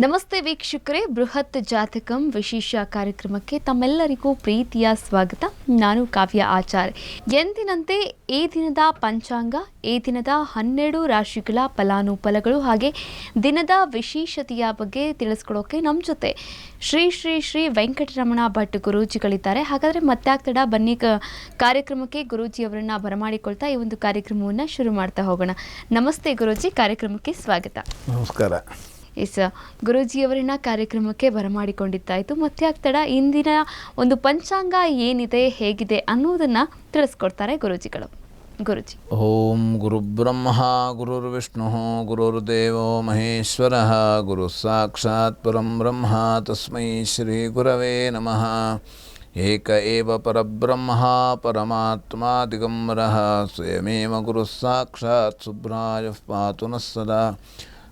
ನಮಸ್ತೆ ವೀಕ್ಷಕರೇ, ಬೃಹತ್ ಜಾತಕಂ ವಿಶೇಷ ಕಾರ್ಯಕ್ರಮಕ್ಕೆ ತಮ್ಮೆಲ್ಲರಿಗೂ ಪ್ರೀತಿಯ ಸ್ವಾಗತ. ನಾನು ಕಾವ್ಯ ಆಚಾರ್ಯ. ಎಂದಿನಂತೆ ಈ ದಿನದ ಪಂಚಾಂಗ, ಈ ದಿನದ 12 ರಾಶಿಗಳ ಫಲಾನುಫಲಗಳು ಹಾಗೆ ದಿನದ ವಿಶೇಷತೆಯ ಬಗ್ಗೆ ತಿಳಿಸ್ಕೊಡೋಕೆ ನಮ್ಮ ಜೊತೆ ಶ್ರೀ ಶ್ರೀ ಶ್ರೀ ವೆಂಕಟರಮಣ ಭಟ್ ಗುರೂಜಿಗಳಿದ್ದಾರೆ. ಹಾಗಾದರೆ ಮತ್ತೆ ಆಗ್ತಡ ಬನ್ನಿ ಕಾರ್ಯಕ್ರಮಕ್ಕೆ ಗುರೂಜಿಯವರನ್ನು ಬರಮಾಡಿಕೊಳ್ತಾ ಈ ಒಂದು ಕಾರ್ಯಕ್ರಮವನ್ನು ಶುರು ಮಾಡ್ತಾ ಹೋಗೋಣ. ನಮಸ್ತೆ ಗುರೂಜಿ, ಕಾರ್ಯಕ್ರಮಕ್ಕೆ ಸ್ವಾಗತ. ನಮಸ್ಕಾರ. ಎಸ್ ಗುರೂಜಿಯವರನ್ನ ಕಾರ್ಯಕ್ರಮಕ್ಕೆ ಬರಮಾಡಿಕೊಂಡಿದ್ದಾಯಿತು. ಮತ್ತೆ ಆಗ್ತಡ ಇಂದಿನ ಒಂದು ಪಂಚಾಂಗ ಏನಿದೆ, ಹೇಗಿದೆ ಅನ್ನೋದನ್ನು ತಿಳಿಸ್ಕೊಡ್ತಾರೆ ಗುರೂಜಿಗಳು. ಗುರೂಜಿ. ಓಂ ಗುರುಬ್ರಹ್ಮ ಗುರುರ್ವಿಷ್ಣು ಗುರುರ್ದೇವೋ ಮಹೇಶ್ವರ ಗುರು ಸಾಕ್ಷಾತ್ ಪರಂ ಬ್ರಹ್ಮ ತಸ್ಮೈ ಶ್ರೀ ಗುರವೇ ನಮಃ. ಏಕ ಏವ ಪರಬ್ರಹ್ಮ ಪರಮಾತ್ಮ ದಿಗಂಬರಃ ಸ್ವಯಮೇವ ಗುರು ಸಾಕ್ಷಾತ್ ಶುಭ್ರಾಯ ಪಾತು ನಃ ಸದಾ.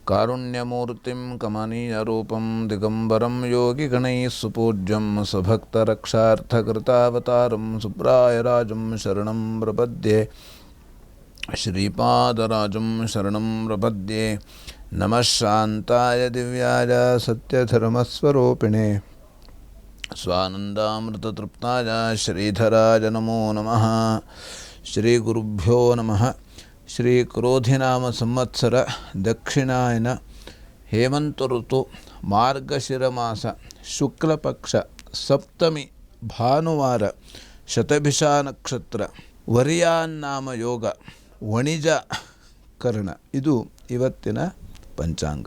ಕಾರುಣ್ಯಮೂರ್ತಿಂ ಕಮನೀಯರೂಪಂ ದಿಗಂಬರಂ ಯೋಗಿಗಣೈಃ ಸುಪೂಜ್ಯಂ ಸ್ವಭಕ್ತರಕ್ಷಾರ್ಥಕೃತಾವತಾರಂ ಸುಬ್ರಾಯರಾಜಂ ಶರಣಂ ಪ್ರಪದ್ಯೆ. ಶ್ರೀಪಾದರಾಜಂ ಶರಣಂ ಪ್ರಪದ್ಯೆ. ನಮಃ ಶಾಂತಾಯ ದಿವ್ಯಾಯ ಸತ್ಯಧರ್ಮಸ್ವರೂಪಿಣೆ ಸ್ವಾನಂದಾಮೃತತೃಪ್ತಾಯ ಶ್ರೀಧರಾಯ ನಮೋ ನಮಃ. ಶ್ರೀ ಗುರುಭ್ಯೋ ನಮಃ. ಶ್ರೀ ಕ್ರೋಧಿನಾಮ ಸಂವತ್ಸರ ದಕ್ಷಿಣಾಯನ ಹೇಮಂತ ಋತು ಮಾರ್ಗಶಿರ ಮಾಸ ಶುಕ್ಲಪಕ್ಷ ಸಪ್ತಮಿ ಭಾನುವಾರ ಶತಭಿಷಾ ನಕ್ಷತ್ರ ವರ್ಯಾನ್ನಾಮ ಯೋಗ ವಣಿಜ ಕರ್ಣ. ಇದು ಇವತ್ತಿನ ಪಂಚಾಂಗ.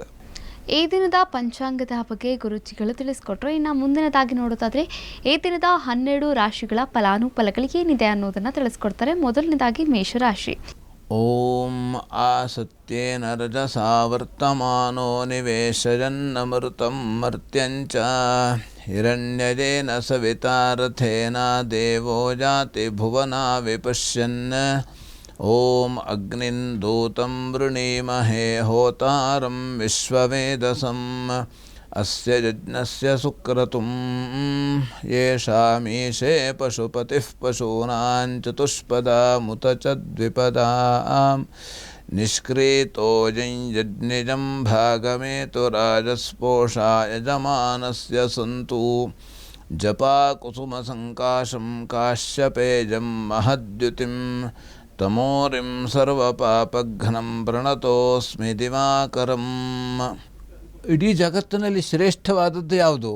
ಈ ದಿನದ ಪಂಚಾಂಗದ ಬಗ್ಗೆ ಗುರೂಜಿಗಳು ತಿಳಿಸ್ಕೊಟ್ರು. ಇನ್ನು ಮುಂದಿನದಾಗಿ ನೋಡೋದಾದರೆ ಈ ದಿನದ 12 ರಾಶಿಗಳ ಫಲಾನುಫಲಗಳು ಏನಿದೆ ಅನ್ನೋದನ್ನು ತಿಳಿಸ್ಕೊಡ್ತಾರೆ. ಮೊದಲನೇದಾಗಿ ಮೇಷರಾಶಿ. ಓಂ ಆಸತ್ಯೇನ ರಜಸಾ ವರ್ತಮಾನೋ ನಿವೇಶಯನ್ನಮೃತಂ ಮರ್ತ್ಯಂಚ ಹಿರಣ್ಯಜೇನ ಸವಿತಾ ರಥೇನ ದೇವೋ ಜಾತಿ ಭುವನಾ ವಿಪಶ್ಯನ್. ಓಂ ಅಗ್ನಿಂ ದೂತಂ ವೃಣೀಮಹೇ ಹೋತಾರಂ ವಿಶ್ವವೇದಸಂ ಅಸ್ಯ ಯಜ್ಞಸ್ಯ ಸುಕ್ರತುಂ ಯೇಷಾಮೀಶೇ ಪಶುಪತಿಃ ಪಶೂನಾಂ ಚತುಷ್ಪದಾಮುತ ಚ ದ್ವಿಪದಾಂ ನಿಷ್ಕ್ರೀತೋ ಯಜ್ಞಿಜಂ ಭಾಗಮೇತು ರಾಜಸ್ಪೋಷಾ ಯಜಮಾನಸ್ಯ ಸಂತು. ಜಪಾ ಕುಸುಮ ಸಂಕಾಶಂ ಕಾಶ್ಯಪೇಜಂ ಮಹದ್ಯುತಿಂ ತಮೋರಿಂ ಸರ್ವಪಾಪಘ್ನಂ ಪ್ರಣತೋಸ್ಮಿ ದಿವಾಕರಂ. ಇಡೀ ಜಗತ್ತಿನಲ್ಲಿ ಶ್ರೇಷ್ಠವಾದದ್ದು ಯಾವುದು?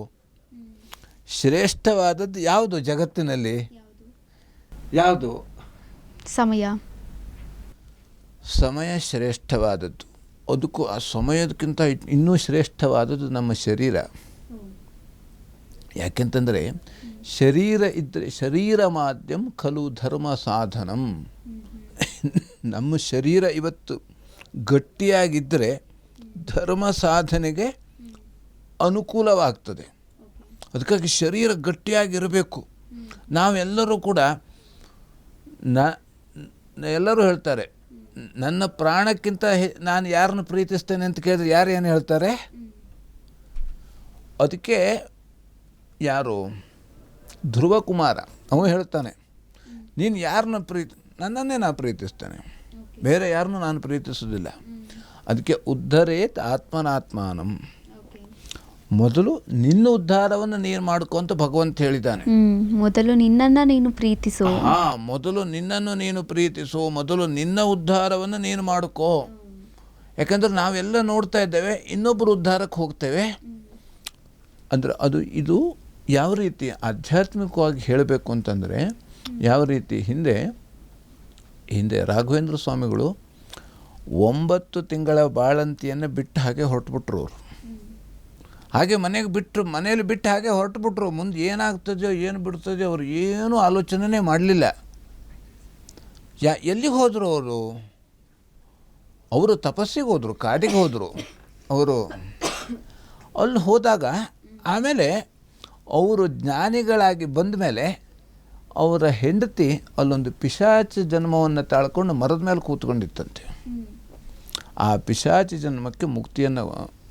ಶ್ರೇಷ್ಠವಾದದ್ದು ಯಾವುದು ಜಗತ್ತಿನಲ್ಲಿ? ಯಾವುದು? ಸಮಯ. ಸಮಯ ಶ್ರೇಷ್ಠವಾದದ್ದು. ಅದಕ್ಕೂ ಆ ಸಮಯದಕ್ಕಿಂತ ಇನ್ನೂ ಶ್ರೇಷ್ಠವಾದದ್ದು ನಮ್ಮ ಶರೀರ. ಯಾಕೆಂತಂದರೆ ಶರೀರ ಇದ್ದರೆ ಶರೀರ ಮಾಧ್ಯಮ ಖಲು ಧರ್ಮ ಸಾಧನಂ. ನಮ್ಮ ಶರೀರ ಇವತ್ತು ಗಟ್ಟಿಯಾಗಿದ್ದರೆ ಧರ್ಮ ಸಾಧನೆಗೆ ಅನುಕೂಲವಾಗ್ತದೆ. ಅದಕ್ಕಾಗಿ ಶರೀರ ಗಟ್ಟಿಯಾಗಿರಬೇಕು. ನಾವೆಲ್ಲರೂ ಕೂಡ ಎಲ್ಲರೂ ಹೇಳ್ತಾರೆ ನನ್ನ ಪ್ರಾಣಕ್ಕಿಂತ ನಾನು ಯಾರನ್ನು ಪ್ರೀತಿಸ್ತೇನೆ ಅಂತ ಕೇಳಿದ್ರೆ ಯಾರು ಏನು ಹೇಳ್ತಾರೆ? ಅದಕ್ಕೆ ಯಾರು ಧ್ರುವ ಕುಮಾರ ಅವನು ಹೇಳ್ತಾನೆ, ನೀನು ಯಾರನ್ನ ನನ್ನನ್ನೇ ನಾನು ಪ್ರೀತಿಸ್ತೇನೆ, ಬೇರೆ ಯಾರನ್ನೂ ನಾನು ಪ್ರೀತಿಸೋದಿಲ್ಲ. ಅದಕ್ಕೆ ಉದ್ಧರೇತ್ ಆತ್ಮನಾತ್ಮಾನಂ. ಮೊದಲು ನಿನ್ನ ಉದ್ಧಾರವನ್ನು ನೀನು ಮಾಡ್ಕೊ ಅಂತ ಭಗವಂತ ಹೇಳಿದ್ದಾನೆ. ಮೊದಲು ನಿನ್ನನ್ನು ನೀನು ಪ್ರೀತಿಸು. ಮೊದಲು ನಿನ್ನನ್ನು ನೀನು ಪ್ರೀತಿಸು, ಮೊದಲು ನಿನ್ನ ಉದ್ಧಾರವನ್ನು ನೀನು ಮಾಡ್ಕೋ. ಯಾಕಂದ್ರೆ ನಾವೆಲ್ಲ ನೋಡ್ತಾ ಇದ್ದೇವೆ, ಇನ್ನೊಬ್ಬರು ಉದ್ಧಾರಕ್ಕೆ ಹೋಗ್ತೇವೆ. ಅಂದರೆ ಇದು ಯಾವ ರೀತಿ ಆಧ್ಯಾತ್ಮಿಕವಾಗಿ ಹೇಳಬೇಕು ಅಂತಂದರೆ ಯಾವ ರೀತಿ ಹಿಂದೆ ರಾಘವೇಂದ್ರ ಸ್ವಾಮಿಗಳು 9 ತಿಂಗಳ ಬಾಳಂತಿಯನ್ನು ಬಿಟ್ಟು ಹಾಗೆ ಹೊರಟುಬಿಟ್ರು. ಅವರು ಹಾಗೆ ಮನೇಲಿ ಬಿಟ್ಟು ಹಾಗೆ ಹೊರಟುಬಿಟ್ರು. ಮುಂದೆ ಏನಾಗ್ತದೆಯೋ ಏನು ಬಿಡ್ತದೆಯೋ ಅವರು ಏನೂ ಆಲೋಚನೆ ಮಾಡಲಿಲ್ಲ. ಎಲ್ಲಿಗೆ ಹೋದರು ಅವರು ತಪಸ್ಸಿಗೆ ಹೋದರು, ಕಾಡಿಗೆ ಹೋದರು. ಅವರು ಅಲ್ಲಿ ಹೋದಾಗ ಆಮೇಲೆ ಅವರು ಜ್ಞಾನಿಗಳಾಗಿ ಬಂದ ಮೇಲೆ ಅವರ ಹೆಂಡತಿ ಅಲ್ಲೊಂದು ಪಿಶಾಚಿ ಜನ್ಮವನ್ನು ತಾಳ್ಕೊಂಡು ಮರದ ಮೇಲೆ ಕೂತ್ಕೊಂಡಿತ್ತಂತೆ. ಆ ಪಿಶಾಚಿ ಜನ್ಮಕ್ಕೆ ಮುಕ್ತಿಯನ್ನು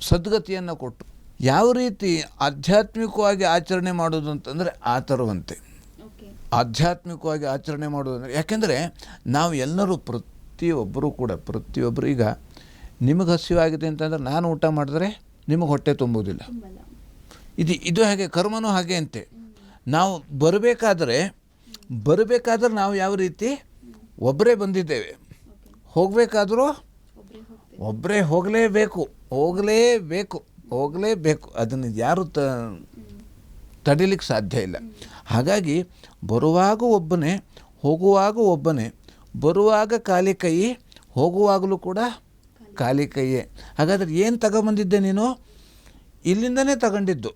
ಸದ್ಗತಿಯನ್ನು ಕೊಟ್ಟು ಯಾವ ರೀತಿ ಆಧ್ಯಾತ್ಮಿಕವಾಗಿ ಆಚರಣೆ ಮಾಡೋದು ಅಂತಂದರೆ ಆ ಥರವಂತೆ ಆಧ್ಯಾತ್ಮಿಕವಾಗಿ ಆಚರಣೆ ಮಾಡೋದು ಅಂದರೆ, ಯಾಕೆಂದರೆ ನಾವು ಎಲ್ಲರೂ ಪ್ರತಿಯೊಬ್ಬರು ಈಗ ನಿಮಗೆ ಹಸಿವಾಗಿದೆ ಅಂತಂದರೆ ನಾನು ಊಟ ಮಾಡಿದ್ರೆ ನಿಮಗೆ ಹೊಟ್ಟೆ ತುಂಬುವುದಿಲ್ಲ. ಇದು ಹಾಗೆ, ಕರ್ಮನೂ ಹಾಗೆ ಅಂತೆ. ನಾವು ಬರಬೇಕಾದ್ರೆ ನಾವು ಯಾವ ರೀತಿ ಒಬ್ಬರೇ ಬಂದಿದ್ದೇವೆ, ಹೋಗಬೇಕಾದ್ರೂ ಒಬ್ಬರೇ ಹೋಗಲೇಬೇಕು. ಅದನ್ನು ಯಾರು ತಡಿಲಿಕ್ಕೆ ಸಾಧ್ಯ ಇಲ್ಲ. ಹಾಗಾಗಿ ಬರುವಾಗ ಒಬ್ಬನೇ, ಹೋಗುವಾಗ ಒಬ್ಬನೇ, ಬರುವಾಗ ಖಾಲಿ ಕೈ, ಹೋಗುವಾಗಲೂ ಕೂಡ ಖಾಲಿ ಕೈಯೇ. ಹಾಗಾದರೆ ಏನು ತಗೊಂಬಂದಿದ್ದೆ ನೀನು? ಇಲ್ಲಿಂದನೇ ತಗೊಂಡಿದ್ದು.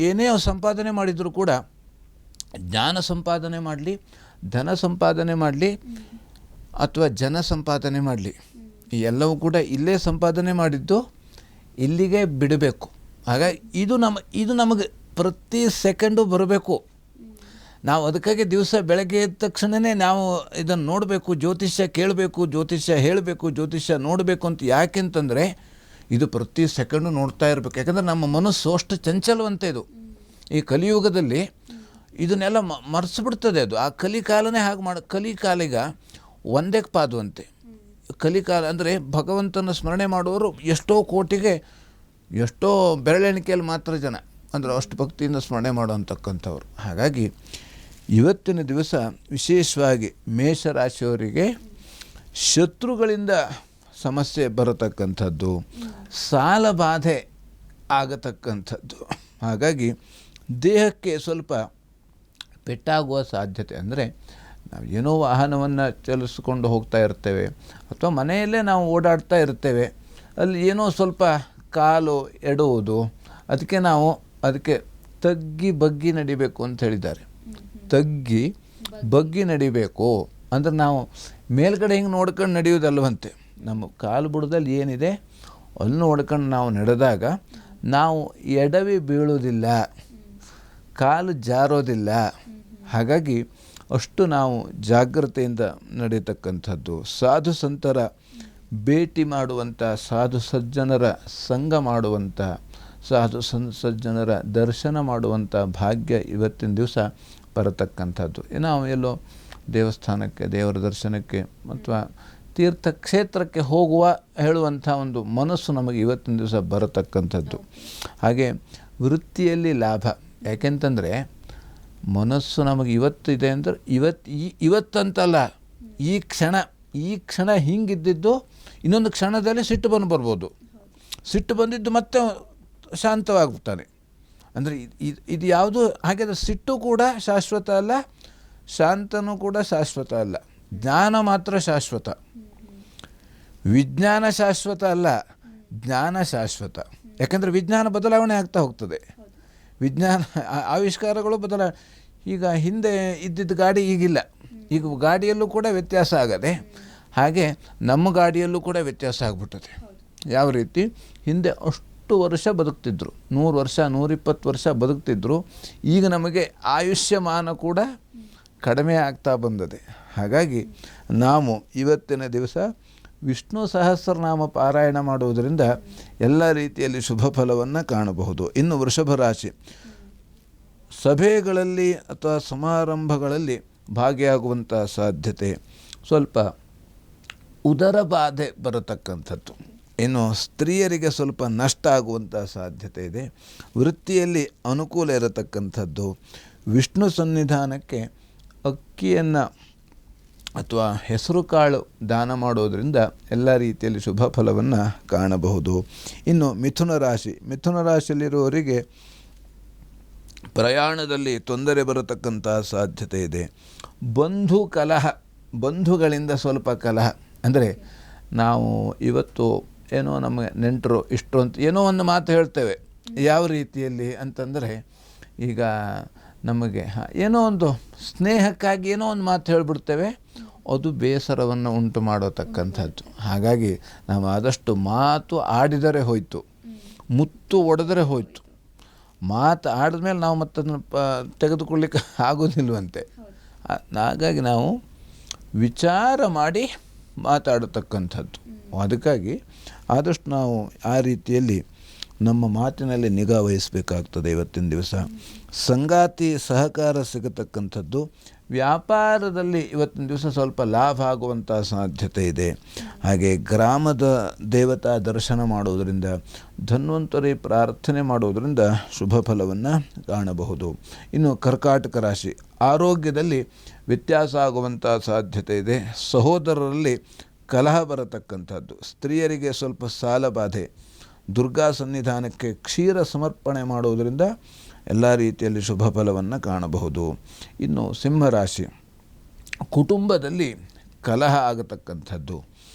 ಏನೇ ಸಂಪಾದನೆ ಮಾಡಿದರೂ ಕೂಡ, ಜ್ಞಾನ ಸಂಪಾದನೆ ಮಾಡಲಿ, ಧನ ಸಂಪಾದನೆ ಮಾಡಲಿ, ಅಥವಾ ಜನ ಸಂಪಾದನೆ ಮಾಡಲಿ, ಎಲ್ಲವೂ ಕೂಡ ಇಲ್ಲೇ ಸಂಪಾದನೆ ಮಾಡಿದ್ದು ಇಲ್ಲಿಗೆ ಬಿಡಬೇಕು. ಹಾಗಾಗಿ ಇದು ನಮಗೆ ಪ್ರತಿ ಸೆಕೆಂಡು ಬರಬೇಕು. ನಾವು ಅದಕ್ಕಾಗಿ ದಿವಸ ಬೆಳಗ್ಗೆ ಎದ್ದ ತಕ್ಷಣವೇ ನಾವು ಇದನ್ನು ನೋಡಬೇಕು, ಜ್ಯೋತಿಷ್ಯ ಕೇಳಬೇಕು, ಜ್ಯೋತಿಷ್ಯ ಹೇಳಬೇಕು, ಜ್ಯೋತಿಷ್ಯ ನೋಡಬೇಕು ಅಂತ. ಯಾಕೆಂತಂದರೆ ಇದು ಪ್ರತಿ ಸೆಕೆಂಡು ನೋಡ್ತಾ ಇರಬೇಕು. ಯಾಕಂದರೆ ನಮ್ಮ ಮನಸ್ಸು ಅಷ್ಟು ಚಂಚಲವಂತೆ. ಇದು ಈ ಕಲಿಯುಗದಲ್ಲಿ ಇದನ್ನೆಲ್ಲ ಮರೆಸಿಬಿಡ್ತದೆ. ಅದು ಆ ಕಲಿಕಾಲನೇ ಹಾಗೆ ಕಲಿಕಾಲಿಗ ಒಂದೇ ಪಾದುವಂತೆ. ಕಲಿಕಾಲ ಅಂದರೆ ಭಗವಂತನ ಸ್ಮರಣೆ ಮಾಡುವವರು ಎಷ್ಟೋ ಕೋಟಿಗೆ, ಎಷ್ಟೋ ಬೆರಳೆಣಿಕೆಯಲ್ಲಿ ಮಾತ್ರ ಜನ, ಅಂದರೆ ಅಷ್ಟು ಭಕ್ತಿಯಿಂದ ಸ್ಮರಣೆ ಮಾಡೋಂತಕ್ಕಂಥವ್ರು. ಹಾಗಾಗಿ ಇವತ್ತಿನ ದಿವಸ ವಿಶೇಷವಾಗಿ ಮೇಷರಾಶಿಯವರಿಗೆ ಶತ್ರುಗಳಿಂದ ಸಮಸ್ಯೆ ಬರತಕ್ಕಂಥದ್ದು, ಸಾಲ ಬಾಧೆ ಆಗತಕ್ಕಂಥದ್ದು. ಹಾಗಾಗಿ ದೇಹಕ್ಕೆ ಸ್ವಲ್ಪ ಪೆಟ್ಟಾಗುವ ಸಾಧ್ಯತೆ. ಅಂದರೆ ನಾವು ಏನೋ ವಾಹನವನ್ನು ಚಲಿಸ್ಕೊಂಡು ಹೋಗ್ತಾ ಇರ್ತೇವೆ, ಅಥವಾ ಮನೆಯಲ್ಲೇ ನಾವು ಓಡಾಡ್ತಾ ಇರ್ತೇವೆ, ಅಲ್ಲಿ ಏನೋ ಸ್ವಲ್ಪ ಕಾಲು ಎಡುವುದು, ಅದಕ್ಕೆ ತಗ್ಗಿ ಬಗ್ಗಿ ನಡಿಬೇಕು ಅಂತ ಹೇಳಿದ್ದಾರೆ. ತಗ್ಗಿ ಬಗ್ಗಿ ನಡಿಬೇಕು ಅಂದರೆ ನಾವು ಮೇಲ್ಗಡೆ ಹಿಂಗೆ ನೋಡ್ಕೊಂಡು ನಡೆಯೋದಲ್ವಂತೆ. ನಮ್ಮ ಕಾಲು ಬುಡದಲ್ಲಿ ಏನಿದೆ ಅಲ್ಲಿ ನೋಡ್ಕೊಂಡು ನಾವು ನಡೆದಾಗ ನಾವು ಎಡವಿ ಬೀಳೋದಿಲ್ಲ, ಕಾಲು ಜಾರೋದಿಲ್ಲ. ಹಾಗಾಗಿ ಅಷ್ಟು ನಾವು ಜಾಗ್ರತೆಯಿಂದ ನಡೀತಕ್ಕಂಥದ್ದು. ಸಾಧು ಸಂತರ ಭೇಟಿ ಮಾಡುವಂಥ, ಸಾಧು ಸಜ್ಜನರ ಸಂಘ ಮಾಡುವಂಥ, ಸಾಧು ಸಜ್ಜನರ ದರ್ಶನ ಮಾಡುವಂಥ ಭಾಗ್ಯ ಇವತ್ತಿನ ದಿವಸ ಬರತಕ್ಕಂಥದ್ದು. ನಾವು ಎಲ್ಲೋ ದೇವಸ್ಥಾನಕ್ಕೆ, ದೇವರ ದರ್ಶನಕ್ಕೆ ಅಥವಾ ತೀರ್ಥಕ್ಷೇತ್ರಕ್ಕೆ ಹೇಳುವಂಥ ಒಂದು ಮನಸ್ಸು ನಮಗೆ ಇವತ್ತಿನ ದಿವಸ ಬರತಕ್ಕಂಥದ್ದು. ಹಾಗೆ ವೃತ್ತಿಯಲ್ಲಿ ಲಾಭ. ಯಾಕೆಂತಂದರೆ ಮನಸ್ಸು ನಮಗೆ ಇವತ್ತಿದೆ ಅಂದರೆ ಇವತ್ತಂತಲ್ಲ, ಈ ಕ್ಷಣ ಹಿಂಗಿದ್ದಿದ್ದು ಇನ್ನೊಂದು ಕ್ಷಣದಲ್ಲಿ ಸಿಟ್ಟು ಬರ್ಬೋದು. ಸಿಟ್ಟು ಬಂದಿದ್ದು ಮತ್ತೆ ಶಾಂತವಾಗ್ತಾನೆ. ಅಂದರೆ ಇದು ಯಾವುದು ಹಾಗೆ. ಸಿಟ್ಟು ಕೂಡ ಶಾಶ್ವತ ಅಲ್ಲ, ಶಾಂತನೂ ಕೂಡ ಶಾಶ್ವತ ಅಲ್ಲ. ಜ್ಞಾನ ಮಾತ್ರ ಶಾಶ್ವತ. ವಿಜ್ಞಾನ ಶಾಶ್ವತ ಅಲ್ಲ, ಜ್ಞಾನ ಶಾಶ್ವತ. ಯಾಕೆಂದರೆ ವಿಜ್ಞಾನ ಬದಲಾವಣೆ ಆಗ್ತಾ ಹೋಗ್ತದೆ. ವಿಜ್ಞಾನ ಆವಿಷ್ಕಾರಗಳು ಈಗ ಹಿಂದೆ ಇದ್ದಿದ್ದ ಗಾಡಿ ಈಗಿಲ್ಲ. ಈಗ ಗಾಡಿಯಲ್ಲೂ ಕೂಡ ವ್ಯತ್ಯಾಸ ಆಗದೆ, ಹಾಗೆ ನಮ್ಮ ಗಾಡಿಯಲ್ಲೂ ಕೂಡ ವ್ಯತ್ಯಾಸ ಆಗ್ಬಿಟ್ಟದೆ. ಯಾವ ರೀತಿ ಹಿಂದೆ ಅಷ್ಟು ವರ್ಷ ಬದುಕ್ತಿದ್ರು, 100 ವರ್ಷ 120 ವರ್ಷ ಬದುಕ್ತಿದ್ರು. ಈಗ ನಮಗೆ ಆಯುಷ್ಯಮಾನ ಕೂಡ ಕಡಿಮೆ ಆಗ್ತಾ ಬಂದದೆ. ಹಾಗಾಗಿ ನಾವು ಇವತ್ತಿನ ದಿವಸ ವಿಷ್ಣು ಸಹಸ್ರನಾಮ ಪಾರಾಯಣ ಮಾಡುವುದರಿಂದ ಎಲ್ಲ ರೀತಿಯಲ್ಲಿ ಶುಭ ಫಲವನ್ನು ಕಾಣಬಹುದು. ಇನ್ನು ವೃಷಭ ರಾಶಿ, ಸಭೆಗಳಲ್ಲಿ ಅಥವಾ ಸಮಾರಂಭಗಳಲ್ಲಿ ಭಾಗಿಯಾಗುವಂಥ ಸಾಧ್ಯತೆ, ಸ್ವಲ್ಪ ಉದರ ಬಾಧೆ ಬರತಕ್ಕಂಥದ್ದು. ಇನ್ನು ಸ್ತ್ರೀಯರಿಗೆ ಸ್ವಲ್ಪ ನಷ್ಟ ಆಗುವಂಥ ಸಾಧ್ಯತೆ ಇದೆ. ವೃತ್ತಿಯಲ್ಲಿ ಅನುಕೂಲ ಇರತಕ್ಕಂಥದ್ದು. ವಿಷ್ಣು ಸನ್ನಿಧಾನಕ್ಕೆ ಅಕ್ಕಿಯನ್ನು ಅಥವಾ ಹೆಸರು ಕಾಳು ದಾನ ಮಾಡೋದರಿಂದ ಎಲ್ಲ ರೀತಿಯಲ್ಲಿ ಶುಭ ಫಲವನ್ನು ಕಾಣಬಹುದು. ಇನ್ನು ಮಿಥುನ ರಾಶಿಯಲ್ಲಿರುವವರಿಗೆ ಪ್ರಯಾಣದಲ್ಲಿ ತೊಂದರೆ ಬರತಕ್ಕಂಥ ಸಾಧ್ಯತೆ ಇದೆ. ಬಂಧುಗಳಿಂದ ಸ್ವಲ್ಪ ಕಲಹ. ಅಂದರೆ ನಾವು ಇವತ್ತು ಏನೋ ನಮಗೆ ನೆಂಟರು ಇಷ್ಟು ಅಂತ ಏನೋ ಒಂದು ಮಾತು ಹೇಳ್ತೇವೆ. ಯಾವ ರೀತಿಯಲ್ಲಿ ಅಂತಂದರೆ, ಈಗ ನಮಗೆ ಏನೋ ಒಂದು ಸ್ನೇಹಕ್ಕಾಗಿ ಏನೋ ಒಂದು ಮಾತು ಹೇಳಿಬಿಡ್ತೇವೆ, ಅದು ಬೇಸರವನ್ನು ಉಂಟು ಮಾಡತಕ್ಕಂಥದ್ದು. ಹಾಗಾಗಿ ನಾವು ಆದಷ್ಟು ಮಾತು ಆಡಿದರೆ ಹೋಯಿತು, ಮುತ್ತು ಒಡೆದರೆ ಹೋಯಿತು. ಮಾತು ಆಡಿದ್ಮೇಲೆ ನಾವು ಮತ್ತದನ್ನು ತೆಗೆದುಕೊಳ್ಳಿಕ್ಕೆ ಆಗೋದಿಲ್ವಂತೆ. ಹಾಗಾಗಿ ನಾವು ವಿಚಾರ ಮಾಡಿ ಮಾತಾಡತಕ್ಕಂಥದ್ದು. ಅದಕ್ಕಾಗಿ ಆದಷ್ಟು ನಾವು ಆ ರೀತಿಯಲ್ಲಿ ನಮ್ಮ ಮಾತಿನಲ್ಲಿ ನಿಗಾ ವಹಿಸಬೇಕಾಗ್ತದೆ. ಇವತ್ತಿನ ದಿವಸ ಸಂಗಾತಿ ಸಹಕಾರ ಸಿಗತಕ್ಕಂಥದ್ದು. ವ್ಯಾಪಾರದಲ್ಲಿ ಇವತ್ತಿನ ದಿವಸ ಸ್ವಲ್ಪ ಲಾಭ ಆಗುವಂಥ ಸಾಧ್ಯತೆ ಇದೆ. ಹಾಗೆ ಗ್ರಾಮದ ದೇವತಾ ದರ್ಶನ ಮಾಡುವುದರಿಂದ, ಧನ್ವಂತರಿ ಪ್ರಾರ್ಥನೆ ಮಾಡುವುದರಿಂದ ಶುಭ ಫಲವನ್ನು ಕಾಣಬಹುದು. ಇನ್ನು ಕರ್ಕಾಟಕ ರಾಶಿ, ಆರೋಗ್ಯದಲ್ಲಿ ವ್ಯತ್ಯಾಸ ಆಗುವಂಥ ಸಾಧ್ಯತೆ ಇದೆ. ಸಹೋದರರಲ್ಲಿ ಕಲಹ ಬರತಕ್ಕಂಥದ್ದು. ಸ್ತ್ರೀಯರಿಗೆ ಸ್ವಲ್ಪ ಸಾಲಬಾಧೆ. ದುರ್ಗಾ ಸನ್ನಿಧಾನಕ್ಕೆ ಕ್ಷೀರ ಸಮರ್ಪಣೆ ಮಾಡುವುದರಿಂದ ಎಲ್ಲ ರೀತಿಯಲ್ಲಿ ಶುಭ ಫಲವನ್ನು ಕಾಣಬಹುದು. ಇನ್ನು ಸಿಂಹರಾಶಿ, ಕುಟುಂಬದಲ್ಲಿ ಕಲಹ ಆಗತಕ್ಕಂಥದ್ದು.